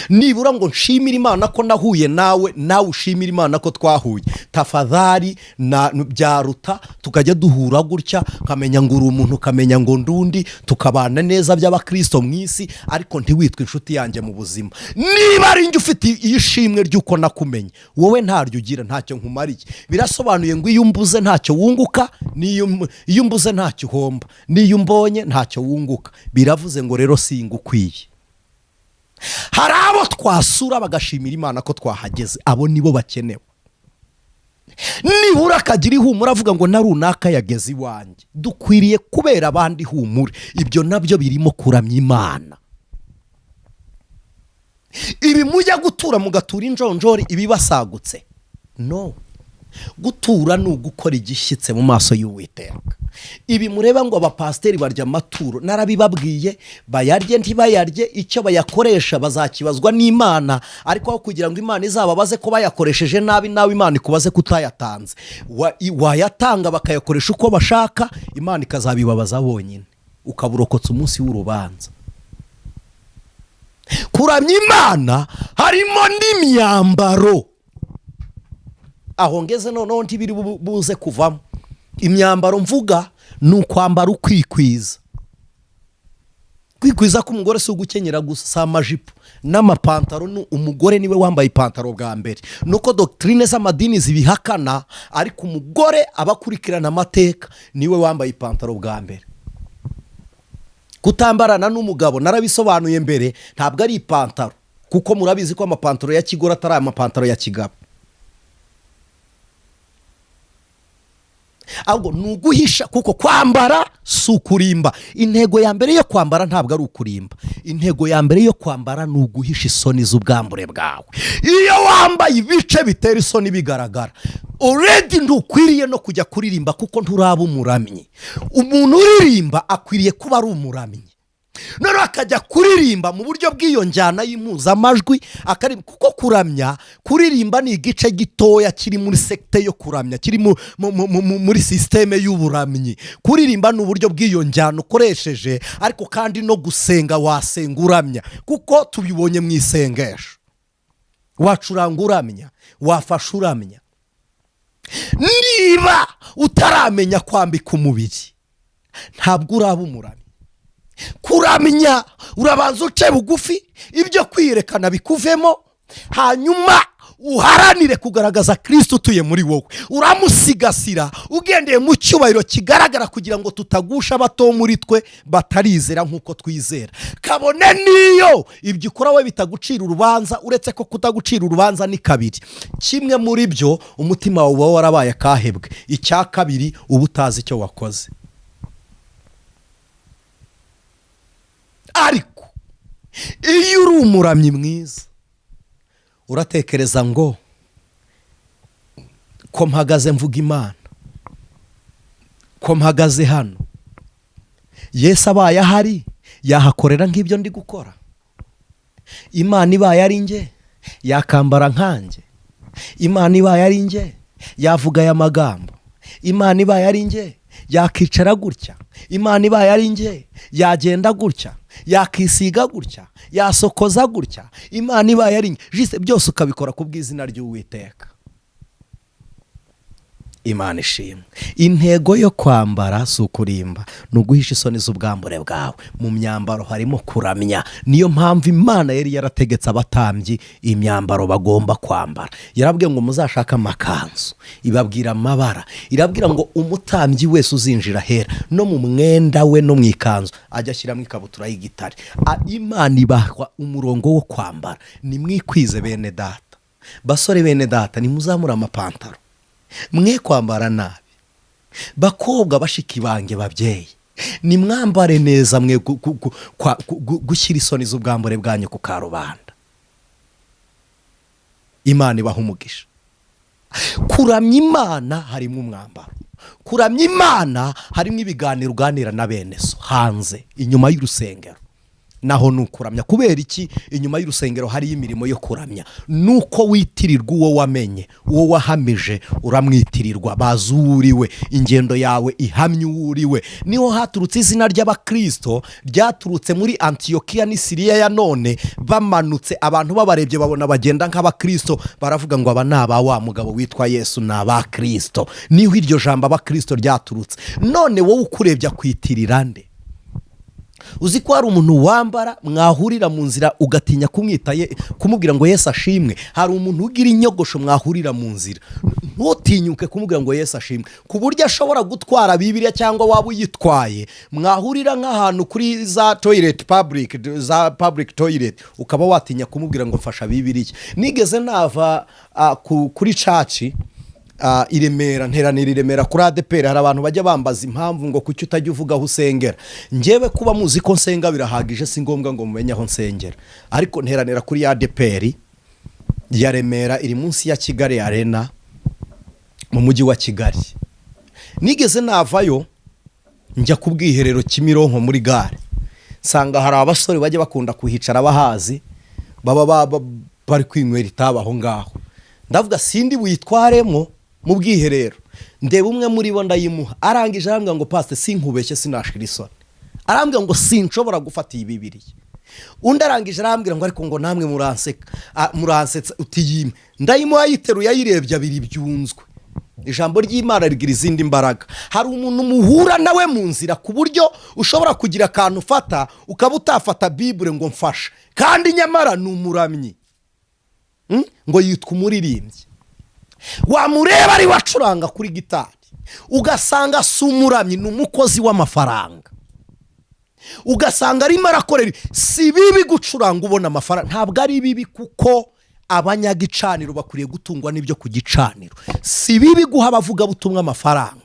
nibura ngo nshimire Imana ko nahuye nawe, nawe ushimire Imana ko twahuye. Tafadhali na byaruta tukajya duhura gutya, kamenya ngo uri umuntu, kamenya ngo ndundi, tukabana neza by'abakristo mu isi, ariko ntiwitwe inshuti yanjye mu buzima. Niba ari njye ufite ishimwe ry'uko nakumenye, wowe ntaryo ugira, ntacyo nkumariye. Birasobanuye ngo iyo umbuze ntacyo wunguka, iyo umbuze ntacyo uhomba, n'iyo umbonye ntacyo wunguka. Biravuze ngo rero singukwiye. Hari abo twasura bagashimira Imana ko twahageze, abo nibo bakenewe. Nibura akagira ihumura avuga ngo na runaka yageze iwanjye. Dukwiriye kubera abandi ihumure. Ibyo nabyo birimo kuramya Imana. Ibi mujya gutura mugatura injonjori ibibasagutse? No. Gutura ni ugukora igishyitse mu maso y'Uwiteka. Ibi mureba ngo abapasiteri barya amaturo, narabibabwiye, bayarye ntibayarye, icyo bayakoresha bazakibazwa n'Imana. Ariko aho kugira ngo Imana izababaze ko bayakoresheje nabi, nawe Imana ikubaze kutayatanze. Wayatanga bakayakoresha uko bashaka, Imana ikazabibabaza bonyine, ukaburokotsa umunsi w'urubanza. Kuramya Imana harimo n'imyambaro. Aho ngeze noneho ntibiri buze kuvamo. Imyambaro mvuga ni ukwambara ukwikwiza. Kwikwiza k'umugore si ugukenyera gusa, si amajipo n'amapantaro. Umugore niwe wambaye ipantaro bwa mbere, nuko doctrine z'amadini zibihakana, ariko umugore abakurikirana amateka niwe wambaye ipantaro bwa mbere. Kutambarana n'umugabo narabisobanuye mbere, ntabwo ari ipantaro, kuko murabizi ko amapantaro ya kigore atari amapantaro ya kigabo. Ahubwo ni uguhisha, kuko kwambara si ukurimba. Intego ya mbere yo kwambara ntabwo ari ukurimba. Intego ya mbere yo kwambara ni uguhisha isoni z'ubwambure bwawe. Iyo wambaye ibice bitera isoni bigaragara, already ntukwiriye no kujya kuririmba, kuko nturaba umuramyi. Umuntu uririmba akwiriye kuba ari umuramyi. None akajya kuririmba mu buryo bw'iyo njyana y'impuzamajwi, kuko kuramya, kuririmba ni igice gitoya kiri muri sekte yo kuramya, kiri muri systeme y'uburamyi. Kuririmba ni uburyo bw'iyo njyana ukoresheje, ariko kandi no gusenga wasenga uramya, kuko tubibonye mu isengesho. Wacuranga uramya, wafasha uramya. Niba utaramenya kwambika umubiri, ntabwo uraba umuramyi. Kuramya urabanza uce bugufi, ibyo kwiyerekana bikuvemo, hanyuma uharanire kugaragaza Kristo utuye muri wowe. Uramusigasira ugendeye mu cyubahiro kigaragara, kugira ngo tutagusha abato muri twe batarizera nk'uko twizera. Kabone niyo ibyo ukora we bitagucira urubanza, uretse ko kutagucira urubanza ni kabiri. Kimwe muri byo, umutima wawe uba warabaye akahebwe. Icya kabiri, uba utazi icyo wakoze. ariko iyo uri umuramyi mwiza uratekereza ngo ko mpagaze mvuga Imana, ko mpagaze hano Yesu abaye ahari yahakorera nk'ibyo ndi gukora. Imana ibaye ari nge yakambara nkanjye. Imana ibaye ari nge yavuga aya magambo. Imana ibaye ari nge yakicara gutya. Imana ibaye ari nge yagenda gutya, yakisiga gutya, yasokoza gutya. Imana ibaye ari nge byose ukabikora ku bw'izina ry'Uwiteka. Imana ishimwe. Intego yo kwambara si ukurimba, ni uguhisha isoni z'ubwambure bwawe. Mu myambaro harimo kuramya. Niyo mpamvu Imana yari yarategetse abatambyi imyambaro bagomba kwambara. Yarabwiye ngo muzashaka amakanzu, ibabwira amabara, irabwira ngo umutambyi wese uzinjira hera no mu mwenda we no mu ikanzu ajya ashyiramo ikabutura y'igitare. Imana ibahwa umurongo wo kwambara. Nimwikwize bene data, basore bene data, nimuzamura amapantaro, mwe kwambara nabi. Bakobwa bashiki bange babyeyi, nimwambare neza, mwe gushyira isoni z'ubwambure bwanyu ku karubanda. Imana ibaha umugisha. Kuramya Imana harimo umwambaro. Kuramya Imana harimo ibiganiro uganira na bene so hanze inyuma y'urusengero. Naho nukuramya. Kubera iki? Inyuma y'urusengero hari imirimo yo kuramya. Nuko witirirwa uwo wamenye, uwo wahamije uramwitirirwa. Bazuriwe ingendo yawe ihamye uwuriwe. Niho haturutse izina ry'Abakristo, ryaturutse muri Antiyokiya ni Siriya ya none. Bamanutse abantu babarebye babona bagenda nk'Abakristo, baravuga ngo aba naba wa mugabo witwa Yesu na Abakristo. Niho iryo jambo Abakristo ryaturutse. None wowe ukurebye kwitirira nde? Uzi ko hari umuntu wambara mwahurira mu nzira ugatinya kumubwira ngo Yesu ashimwe. Hari umuntu ugira inyogosho mwahurira mu nzira ntutinyuke kumubwira ngo Yesu ashimwe, ku buryo ashobora gutwara Bibiliya cyangwa waba uyitwaye, mwahurira nk'ahantu kuri za toilet public toilet, ukaba watinya kumubwira ngo mfasha Bibiliya. Nigeze nava kuri church i Remera, nteranira i Remera kuri ADPR. Hari abantu bajya bambaza impamvu ngo kuki utajya uvuga aho usengera. Njyewe kuba muzi ko nsenga birahagije, si ngombwa ngo mumenye aho nsengera. Ariko nteranira kuri ADPR ya Remera, iri munsi ya Kigali Arena mu mujyi wa Kigali. Nigeze navayo njya ku bwiherero Kimironko muri gare, sanga hari abasore bajya bakunda kuhicara bahazi, baba bari kwinywera itabi aho ngaho. Ndavuga sindi buyitwaremo mu bwiherero. Ndeba umwe muri bo ndayimuha, arangije arambwira ngo pastor sinkubeshye sinashira isoni. Arambwira ngo sinshobora gufata iyi Bibiliya. Undi arangije arambwira ngo ariko ngo namwe muransetsa utiyime. Ndayimuha yiteruye ayirebye abiri byunzwe. Ijambo ry'Imana rigira izindi mbaraga. Hari umuntu muhura nawe mu nzira ku buryo ushobora kugira akantu ufata ukaba utafata Bible ngo mfasha, kandi nyamara ni umuramyi. Ngo yitwa umuririmbyi. Wamureba ari wacuranga kuri gitari ugasanga si umuramyi, ni umukozi w'amafaranga. Ugasanga arimo arakorera. Si bibi gucuranga ubona amafaranga, ntabwo ari bibi, kuko abanyagicaniro bakwiriye gutungwa n'ibyo ku gicaniro. Si bibi guha abavuga butumwa amafaranga.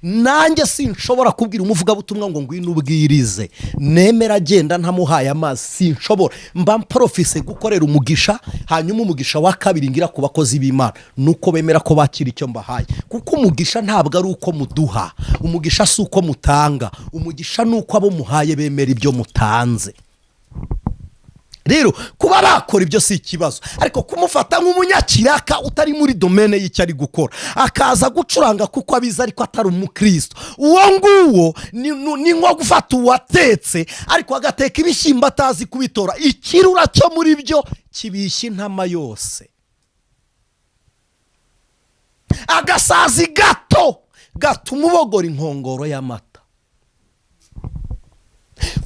Nanjye sinshobora kubwira umuvuga butumwa ngo ngwino ubwirize, nemera agenda ntamuhaye amazi. Sinshobora. Mba profise gukorera umugisha, hanyuma umugisha wa kabiri ngira ku bakozi b'Imana nuko bemera ko bakira icyo mbahaye. Kuko umugisha ntabwo ari uko muduha, umugisha si uko mutanga, umugisha nuko abo muhaye bemera ibyo mutanze. Rero kuba bakora ibyo si ikibazo, ariko kumufata nk'umunyakiraka utari muri domaine y'icyo ari gukora, akaza gucuranga kuko abiza ariko atari umukristo, uwo nguwo ni nko gufata uwatetse ariko agateka ibishyimbo atazi kubitora. Ikirura cyo muri byo kibishya intama yose. Agasazi gato gatuma ubogora inkongoro y'amata.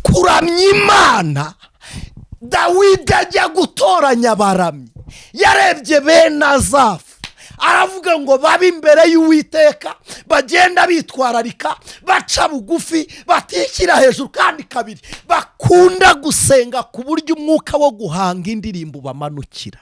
Kuramya Imana, Dawidi ajya gutoranya abaramyi, yarebye bene Asafu, aravuga ngo babe imbere y'Uwiteka, bagenda bitwararika, baca bugufi, batishyira hejuru, kandi kabiri bakunda gusenga ku buryo umwuka wo guhanga indirimbo bamanukira.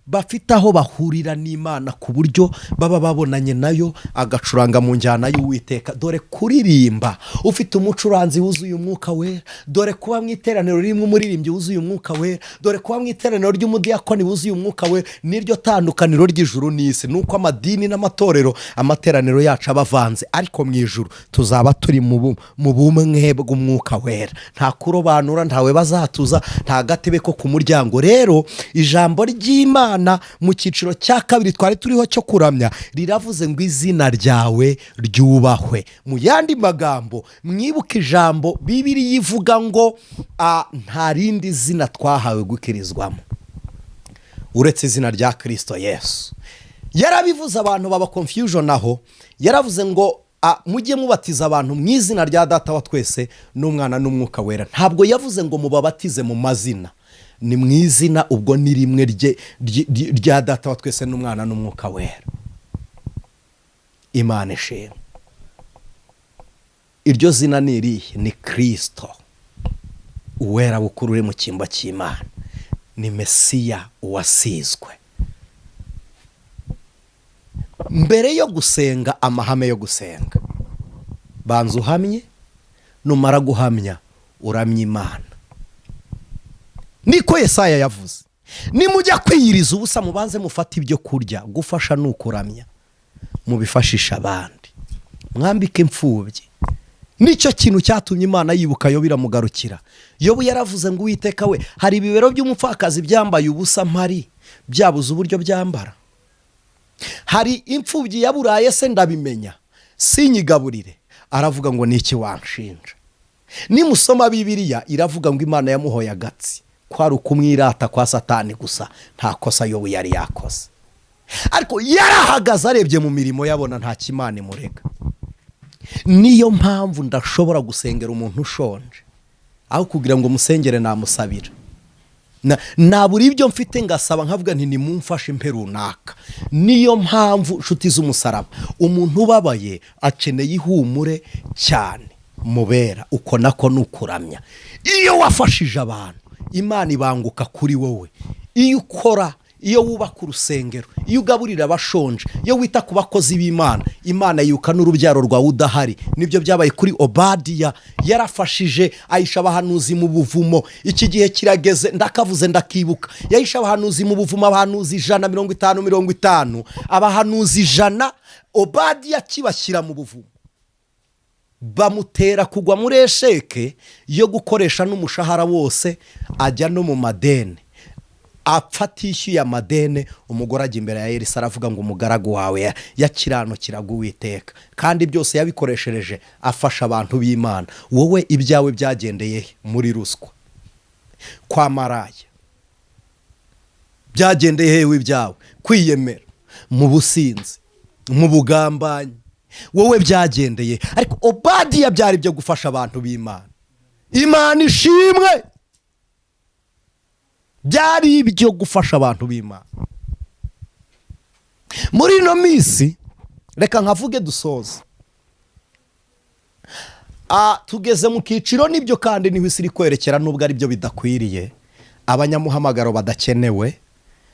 bafite aho bahurira n'Imana ku buryo baba babonanye nayo, agacuranga mu njyana y'Uwiteka. Dore kuririmba ufite umucuranzi wuzuye umwuka wera, dore kuba mu iteraniro ririmo umuririmbyi wuzuye umwuka wera, dore kuba mu iteraniro ry'umudiyakoni wuzuye umwuka wera, niryo tandukaniro ry'ijuru n'isi. Nuko amadini n'amatorero, amateraniro yacu aba avanze, ariko mu ijuru tuzaba turi mu bumwe bw'umwuka wera. Nta kurobanura, ntawe bazatuza, nta gatebe ko ku muryango. Rero ijambo ry'Imana mu cyiciro cya kabiri twari turiho cyo kuramya riravuze ngo izina ryawe ryubahwe. Mu yandi magambo, mwibuke ijambo Bibiliya ivuga ngo nta rindi zina twahawe gukirizwamo uretse izina rya Kristo Yesu. Yarabivuze abantu baba confusion aho, yaravuze ngo mujye mubatiza abantu mu izina rya Data wa twese n'Umwana n'Umwuka wera. Ntabwo yavuze ngo mubabatize mu mazina, ni mu izina, ubwo ni rimwe rya Data wa twese n'Umwana n'Umwuka wera. Imana ishimwe. Iryo zina ni irihe? Ni Kristo, uwera bukuru uri mu cyimbo cy'Imana, ni Mesiya uwasizwe. Mbere yo gusenga, amahame yo gusenga: banza uhamye, numara guhamya uramye Imana. Niko Yesaya yavuze, nimujya kwiyiriza ubusa mubanze mufate ibyo kurya, gufasha nukuramya, mubifashisha abandi, mwambike imfubyi. Nicyo kintu cyatumye Imana yibuka Yobu iramugarukira. Yobu yaravuze ngo Uwiteka we, hari ibibero by'umupfakazi byambaye ubusa mpari, byabuze uburyo byambara. Hari imfubyi yaburaye se ndabimenya, sinyigaburire. Aravuga ngo niki wanshinja? Nimusoma Bibiliya iravuga ngo Imana yamuhoye agatsi, kwari ukumwirata kwa Satani gusa, nta kosa Yobu yari yakoze. Ariko yarahagaze arebye mu mirimo yabona nta kimana imurega. Niyo mpamvu ndashobora gusengera umuntu ushonje, aho kugira ngo musengere namusabira. Nabura ibyo mfite ngasaba nkavuga nti nimumfashe impe runaka. Niyo mpamvu nshuti z'umusaraba, umuntu ubabaye akeneye ihumure cyane. Mubera uko nako nukuramya. Iyo wafashije abantu, Imana ibanguka kuri wowe. Iyo ukora, iyo wubaka urusengero, iyo ugaburira abashonje, iyo wita ku bakozi b'Imana, Imana yuka n'urubyaro rwawe udahari. Nibyo byabaye kuri Obadiya. Yarafashije ayisha abahanuzi mu buvumo. Iki gihe kirageze, ndakavuze ndakibuka, yayisha abahanuzi mu buvumo, abahanuzi 150 abahanuzi 100 Obadiya kibashyira mu buvumo. Bamutera kugwa muri esheke yo gukoresha n'umushahara wose, ajya no mu madene, apfatishyuye amadene. Umugore ajya imbere ya Elisa aravuga ngo umugaragu wawe yakiranukiraga Uwiteka, kandi byose yabikoreshereje afasha abantu b'Imana. Wowe ibyawe byagendeye muri ruswa, kwa maraya? Byagendeye hewe ibyawe? Kwiyemera, mu businzi, mu bugambanyi, wowe byagendeye. Ariko Obadiya byari byo gufasha abantu b'Imana. Imana ishimwe, byari ibyo gufasha abantu b'Imana. Muri ino minsi reka nkavuge dusoza, tugeze mu kiciro nibyo kandi niho isi iri kwerekera, nubwo ari byo bidakwiriye. Abanyamuhamagaro badakenewe,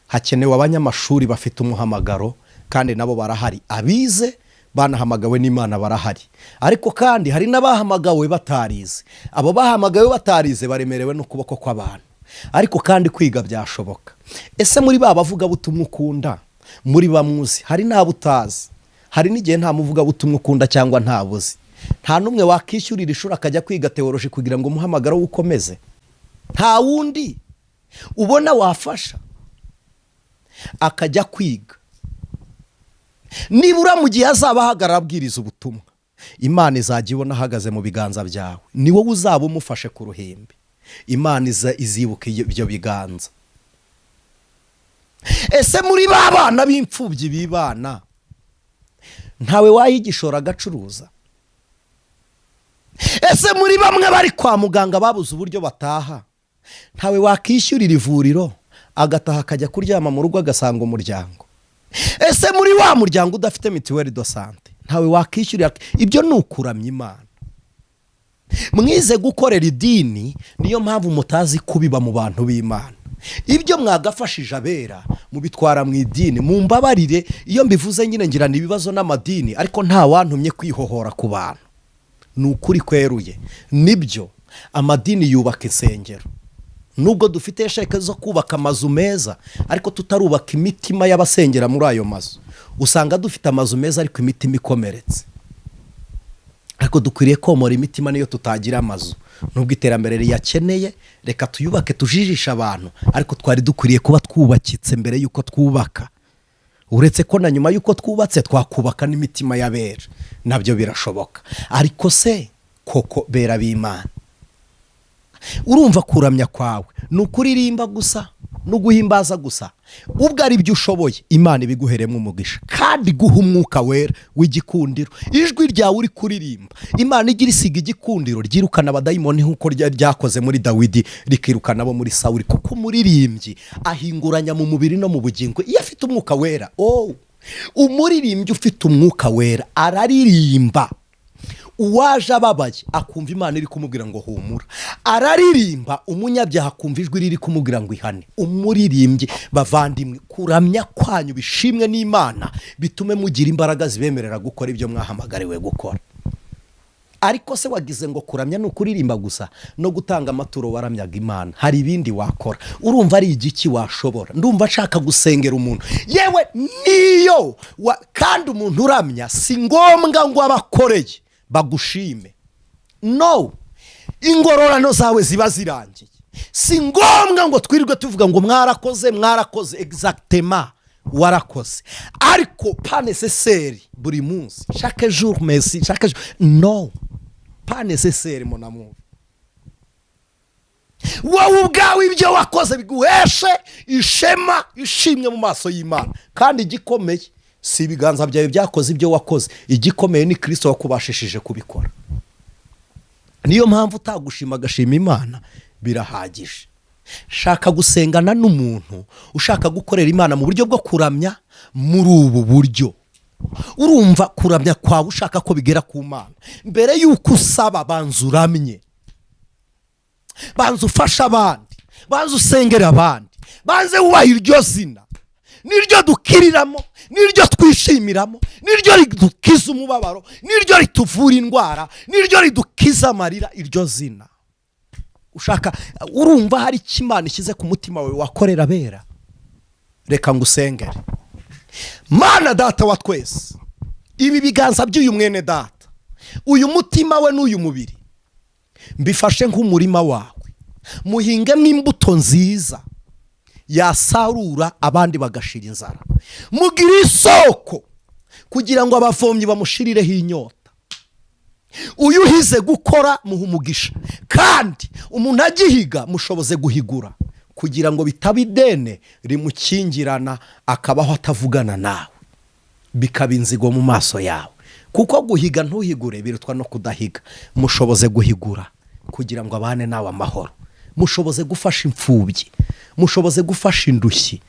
hakenewe abanyamashuri bafite umuhamagaro, kandi nabo barahari. Abize banahamagawe n'Imana barahari, ariko kandi hari n'abahamagawe batarize. Abo bahamagawe batarize baremerewe n'ukuboko kw'abantu, ariko kandi kwiga byashoboka. Ese muri ba bavuga butumwa ukunda, muri bamuzi, hari nabo utazi. Hari n'igihe nta muvuga butumwa ukunda cyangwa ntabuzi. Nta numwe wakishyurira ishuri akajya kwiga teoloji kugira ngo umuhamagaro ukomeze. Nta wundi ubona wafasha akajya kwiga. Nibura mu gihe azaba ahagarara abwiriza ubutumwa, Imana izajya ibona ahagaze mu biganza byawe. Ni wowe uzaba umufashe ku ruhimbi. Imana izibuka ibyo biganza. Ese muri ba bana b'imfubyi b'Imana, ntawe wayigishora agacuruza? Ese muri bamwe bari kwa muganga babuze uburyo bataha, ntawe wakishyurira ivuriro agataha akajya kuryama mu rugo agasanga umuryango? Ese muri wa muryango udafite mituweli do sante, ntawe wakishyurira? Ibyo ni ukuramya Imana. Mwize gukorera idini, niyo mpamvu mutazi kubiba mu bantu b'Imana. Ibyo mwagafashije abera mubitwara mu idini. Mumbabarire iyo mbivuze nyine ngira ibibazo n'amadini, ariko nta wantumye kwihohora ku bantu. Ni ukuri kweruye. Nibyo amadini yubaka insengero, nubwo dufite sheke zo kubaka amazu meza, ariko tutarubaka imitima y'abasengera muri ayo mazu. Usanga dufite amazu meza ariko imitima ikomeretse. Ariko dukwiriye komora imitima niyo tutagira amazu. Nubwo iterambere riyakeneye, reka tuyubake tujijisha abantu, ariko twari dukwiriye kuba twubakitse mbere yuko twubaka. Uretse ko na nyuma yuko twubatse twakubaka n'imitima y'abera, nabyo birashoboka. Ariko se koko bera b'Imana, urumva kuramya kwawe ni ukuririmba gusa no guhimbaza gusa? Ubwo ari byo ushoboye, Imana ibiguheremo umugisha kandi guha umwuka wera w'igikundiro. Ijwi ryawe uri kuririmba, Imana igira isiga igikundiro ryirukana abadayimoni nk'uko ryakoze muri Dawidi rikirukana abo muri Sawuli. Kuko umuririmbyi ahinguranya mu mubiri no mu bugingo iyo afite umwuka wera. Umuririmbyi ufite umwuka wera araririmba, uwaje ababaye akumva Imana iri kumubwira ngo humura. Araririmba, umunyabyaha akumva ijwi riri kumubwira ngo ihane. Umuririmbyi bavandimwe, kuramya kwanyu bishimwe n'Imana, bitume mugira imbaraga zibemerera gukora ibyo mwahamagariwe gukora. Ariko se wagize ngo kuramya ni ukuririmba gusa no gutanga amaturo waramyaga Imana? Hari ibindi wakora. Urumva ari igiki washobora? Ndumva nshaka gusengera umuntu, yewe niyo kandi umuntu uramya si ngombwa ngo abakoreye bagushime. No, ingororano zawe ziba zirangiye. Si ngombwa ngo twirirwe tuvuga ngo mwarakoze exactement, warakoze. Ariko pas nécessaire buri munsi, chaque jour merci, chaque jour. No, pas nécessaire mon amour. Wowe ubwawe ibyo wakoze biguheshe ishema ishimwe mu maso y'Imana. Kandi igikomeye si ibiganza byawe byakoze ibyo wakoze, igikomeye ni Kristo wakubashishije kubikora. Niyo mpamvu utagushima agashima Imana birahagije. Shaka gusengana n'umuntu ushaka gukorera Imana mu buryo bwo kuramya muri ubu buryo. Urumva kuramya kwawe ushaka ko bigera ku Mana, mbere yuko usaba banza uramye, banza ufasha abandi, banza usengera abandi, banze wubaha iryo zina. Niryo dukiriramo, niryo twishimiramo, niryo ridukiza umubabaro, niryo rituvura indwara, niryo ridukiza amarira. Iryo zina ushaka. Urumva hari Imana ishyize ku mutima wawe wakorera bera? Reka ngusengere. Mana data wa twese, ibi biganza by'uyu mwene data, uyu mutima we n'uyu mubiri, mbifashe nk'umurima wawe, muhingemo imbuto nziza yasarura abandi bagashira inzara. Mugira isoko kugira ngo abavomyi bamushirireho inyota. Uyu uhize gukora muha umugisha, kandi umuntu agihiga mushoboze guhigura, kugira ngo bitaba idene rimukingirana akabaho atavugana nawe, bikaba inzigo mu maso yawe. Kuko guhiga ntuhigure birutwa no kudahiga. Mushoboze guhigura kugira ngo abane nawe amahoro. Mushoboze gufasha imfubyi, mushoboze gufasha indushyi,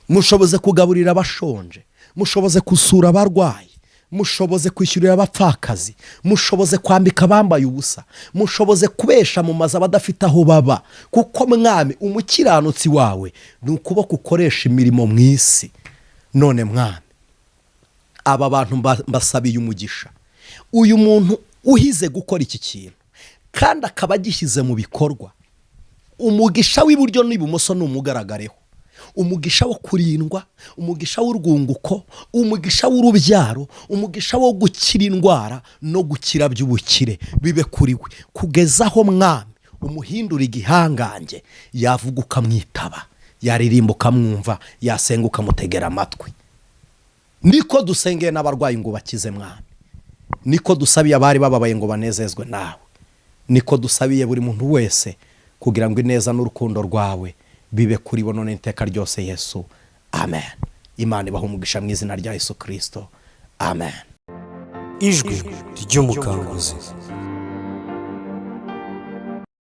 mushoboze kugaburira abashonje, mushoboze kusura abarwayi, mushoboze kwishyurira abapfakazi, mushoboze kwambika abambaye ubusa, mushoboze kubesha mu mazu abadafite aho baba. Kuko Mwami umukiranutsi wawe ni ukuboko ukoresha imirimo mu isi. None Mwami, aba bantu mbasabiye umugisha. Uyu muntu uhize gukora iki kintu kandi akaba agishyize mu bikorwa, umugisha w'iburyo n'ibumoso n'umugaragareho. Umugisha wo kurindwa, umugisha w'urwunguko, umugisha w'urubyaro, umugisha wo gukira indwara no gukira by'ubukire bibe kuri we, kugezaho Mwami umuhindura igihangange, yavuga ukamwitaba, yaririmba ukamwumva, yasenga ukamutegera amatwi. Niko dusengeye n'abarwayi ngo bakize Mwami, niko dusabiye abari bababaye ngo banezezwe nawe, niko dusabiye buri muntu wese kugira ngo ineza n'urukundo rwawe bibe kuri bo none iteka ryose. Yesu, amen. Imana ibahe umugisha mu izina rya Yesu Kristo, amen. Ijwi ry'umukanguzi.